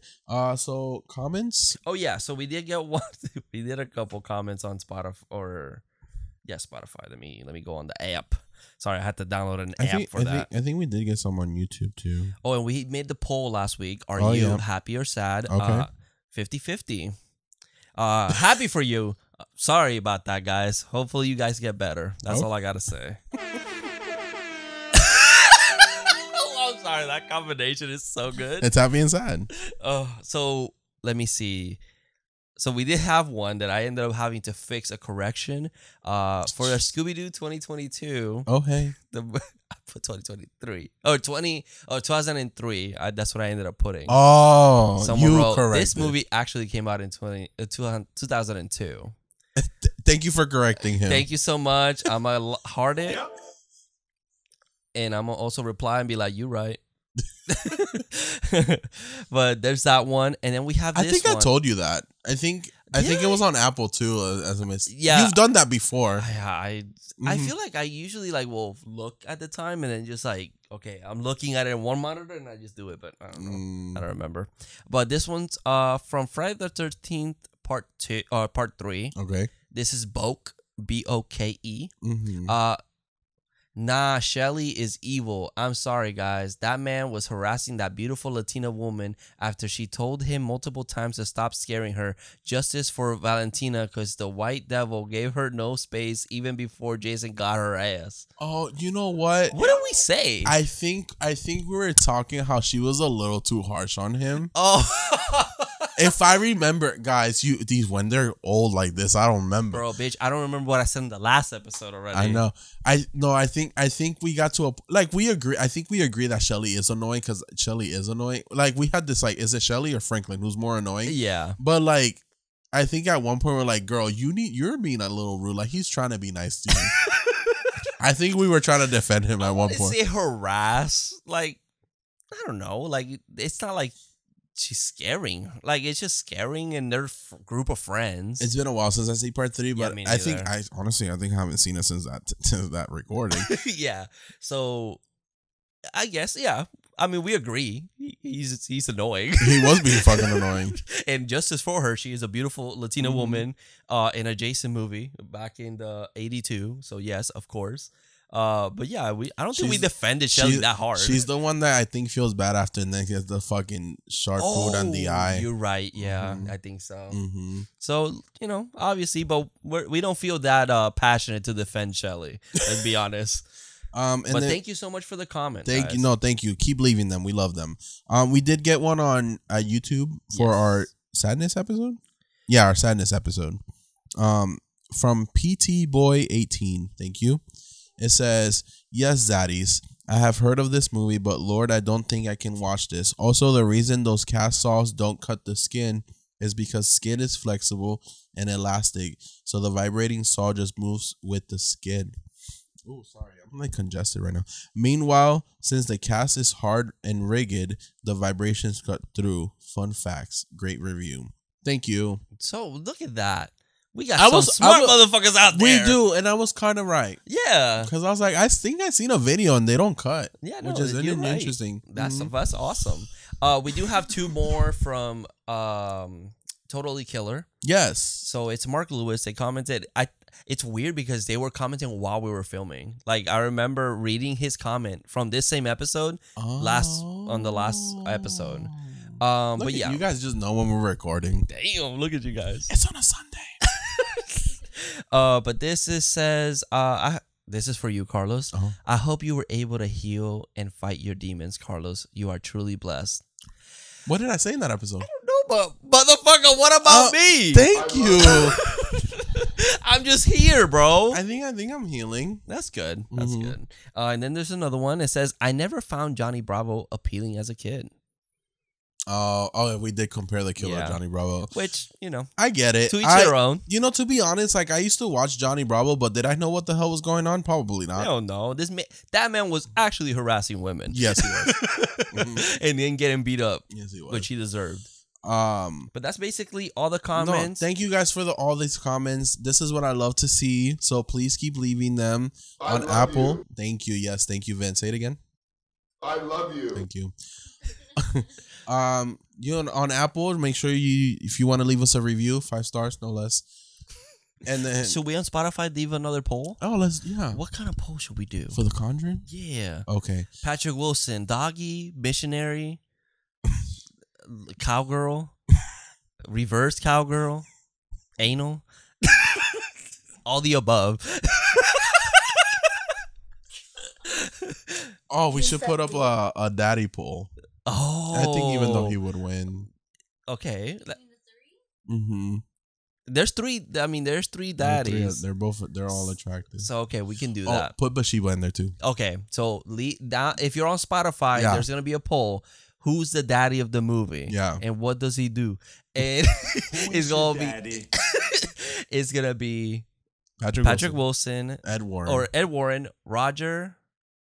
So comments. Oh yeah, so we did get one. We did a couple comments on Spotify Spotify. Let me go on the app. Sorry, I had to download an app for that. I think we did get some on YouTube too. Oh, and we made the poll last week. Are you happy or sad? Okay. 50-50. Happy for you. Sorry about that, guys. Hopefully you guys get better. That's all I gotta say. Oh, I'm sorry. That combination is so good. It's happy and sad. So let me see. So we did have one that I ended up having to fix a correction for a Scooby-Doo 2022. Oh, hey. I put 2023. 2003. That's what I ended up putting. Oh, someone you wrote, corrected. This movie actually came out in 2002. Thank you for correcting him. Thank you so much. I'm going to heart it. And I'm going to also reply and be like, you right. But there's that one. And then we have this one. I think I told you that. I think I think it was on Apple too. As a mistake. Yeah, you've done that before. I feel like I usually like will look at the time and then just like, okay, I'm looking at it in one monitor and I just do it, but I don't know. I don't remember. But this one's from Friday the 13th part 3. Okay. This is Boke, Boke. Mm-hmm. Nah, Shelly is evil. I'm sorry, guys. That man was harassing that beautiful Latina woman after she told him multiple times to stop scaring her. Justice for Valentina, because the white devil gave her no space even before Jason got her ass. Oh, you know what? What did we say? I think we were talking how she was a little too harsh on him. Oh. If I remember, guys, these when they're old like this, I don't remember. Bro, bitch, I don't remember what I said in the last episode already. I know. I think we got to a like we agree. I think we agree that Shelly is annoying because Shelly is annoying. Like we had this like, is it Shelly or Franklin who's more annoying? Yeah. But like, I think at one point we're like, girl, you're being a little rude. Like he's trying to be nice to you. I think we were trying to defend him at one point. Say harass, like I don't know, like it's not like she's scaring. Like it's just scaring and their group of friends. It's been a while since I see part 3, but me I think neither. I haven't seen it since that recording. Yeah. So I guess I mean we agree. He's annoying. He was being fucking annoying. And justice for her, she is a beautiful Latina woman in a Jason movie back in the 82. So yes, of course. But yeah, I don't think we defended Shelly that hard. She's the one that I think feels bad after and then gets the fucking sharp food on the eye. You're right. Yeah, I think so. Mm-hmm. So, obviously, but we don't feel that passionate to defend Shelly. Let's be honest. But thank you so much for the comment. Thank you. Keep leaving them. We love them. We did get one on YouTube for our sadness episode. Yeah, our sadness episode. From PT Boy 18. Thank you. It says, yes, Zaddies, I have heard of this movie, but Lord, I don't think I can watch this. Also, the reason those cast saws don't cut the skin is because skin is flexible and elastic, so the vibrating saw just moves with the skin. Oh, sorry, I'm like congested right now. Meanwhile, since the cast is hard and rigged, the vibrations cut through. Fun facts. Great review. Thank you. So, look at that. We got smart motherfuckers out there. We do, and I was kind of right. Yeah. Because I was like, I think I seen a video and they don't cut. Yeah, no, which is interesting. That's awesome. We do have 2 more from Totally Killer. Yes. So it's Mark Lewis. They commented. It's weird because they were commenting while we were filming. Like I remember reading his comment from this same episode on the last episode. But yeah, you guys just know when we're recording. Damn, look at you guys. It's on a Sunday. But this says, this is for you, Carlos. Uh-huh. I hope you were able to heal and fight your demons, Carlos. You are truly blessed. What did I say in that episode? I don't know, but motherfucker, what about me? Thank you. I'm just here, bro. I think I'm healing. That's good. That's good. And then there's another one. It says, I never found Johnny Bravo appealing as a kid. Oh, we did compare the killer Johnny Bravo. Which, I get it. To each their own. To be honest, like I used to watch Johnny Bravo, but did I know what the hell was going on? Probably not. I don't know. That man was actually harassing women. Yes, he was. And then getting beat up. Yes, he was. Which he deserved. But that's basically all the comments. No, thank you guys for all these comments. This is what I love to see. So please keep leaving them on Apple. You. Thank you. Yes, thank you, Vince. Say it again. I love you. Thank you. On Apple, make sure if you want to leave us a review, 5 stars, no less. And then should we on Spotify leave another poll? Oh, yeah. What kind of poll should we do for the Conjuring? Yeah. Okay. Patrick Wilson, doggy, missionary, cowgirl, reverse cowgirl, anal, all the above. Oh, we should put up a daddy poll. Oh, I think even though he would win. Okay. Mm-hmm. There's 3. I mean, there's 3 daddies. They're all attractive. So okay, we can do that. Put Bathsheba in there too. Okay, so if you're on Spotify, there's gonna be a poll. Who's the daddy of the movie? Yeah. And what does he do? And it's gonna be Patrick Wilson, Ed Warren, Roger.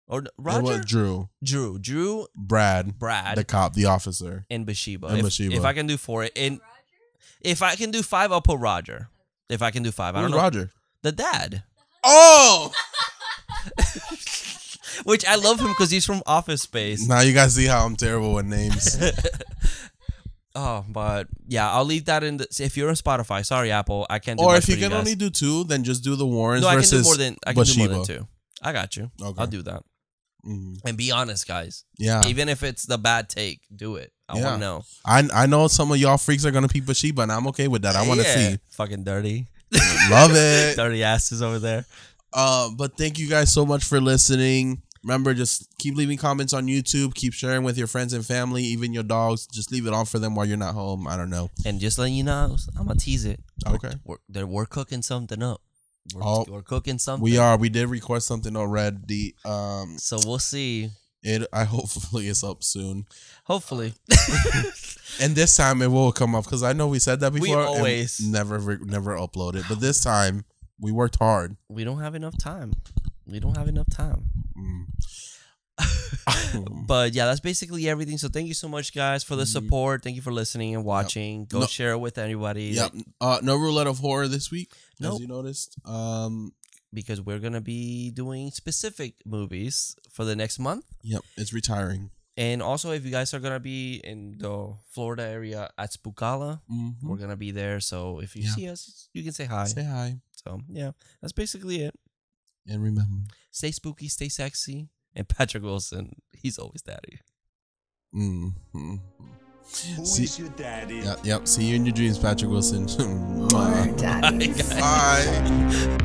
Drew, Brad, the cop, the officer, and Bathsheba. Bathsheba. If I can do 4, and If I can do 5, I'll put Roger. If I can do 5, I don't know. Roger? The dad. Oh. Which I love him because he's from Office Space. Now you guys see how I'm terrible with names. Oh, but yeah, I'll leave that in. If you're on Spotify, sorry Apple, I can't do or much if you for can guys. only do 2, then just do the Warrens No, I can versus do more than Bathsheba. 2. I got you. Okay. I'll do that. And be honest, guys. Yeah. Even if it's the bad take, do it. I want to know. I know some of y'all freaks are gonna pick Bathsheba, and I'm okay with that. I want to see. Fucking dirty. Love it. Dirty asses over there. But thank you guys so much for listening. Remember, just keep leaving comments on YouTube. Keep sharing with your friends and family, even your dogs. Just leave it on for them while you're not home. I don't know. And just letting you know, I'm gonna tease it. Okay. We're cooking something up. We're cooking something. We are. We did record something already. So we'll see. Hopefully it's up soon. Hopefully. And this time it will come up because I know we said that before. We always never upload it. But this time we worked hard. We don't have enough time. But yeah, that's basically everything. So thank you so much, guys, for the support. Thank you for listening and watching. Go share it with anybody. Yep. No roulette of horror this week, nope. As you noticed. Because we're gonna be doing specific movies for the next month. Yep, it's retiring. And also, if you guys are gonna be in the Florida area at Spookala, we're gonna be there. So if you see us, you can say hi. Say hi. So yeah, that's basically it. And remember, stay spooky, stay sexy. And Patrick Wilson, he's always daddy. Who is your daddy? Yep. See you in your dreams, Patrick Wilson. Horror Daddies. Bye.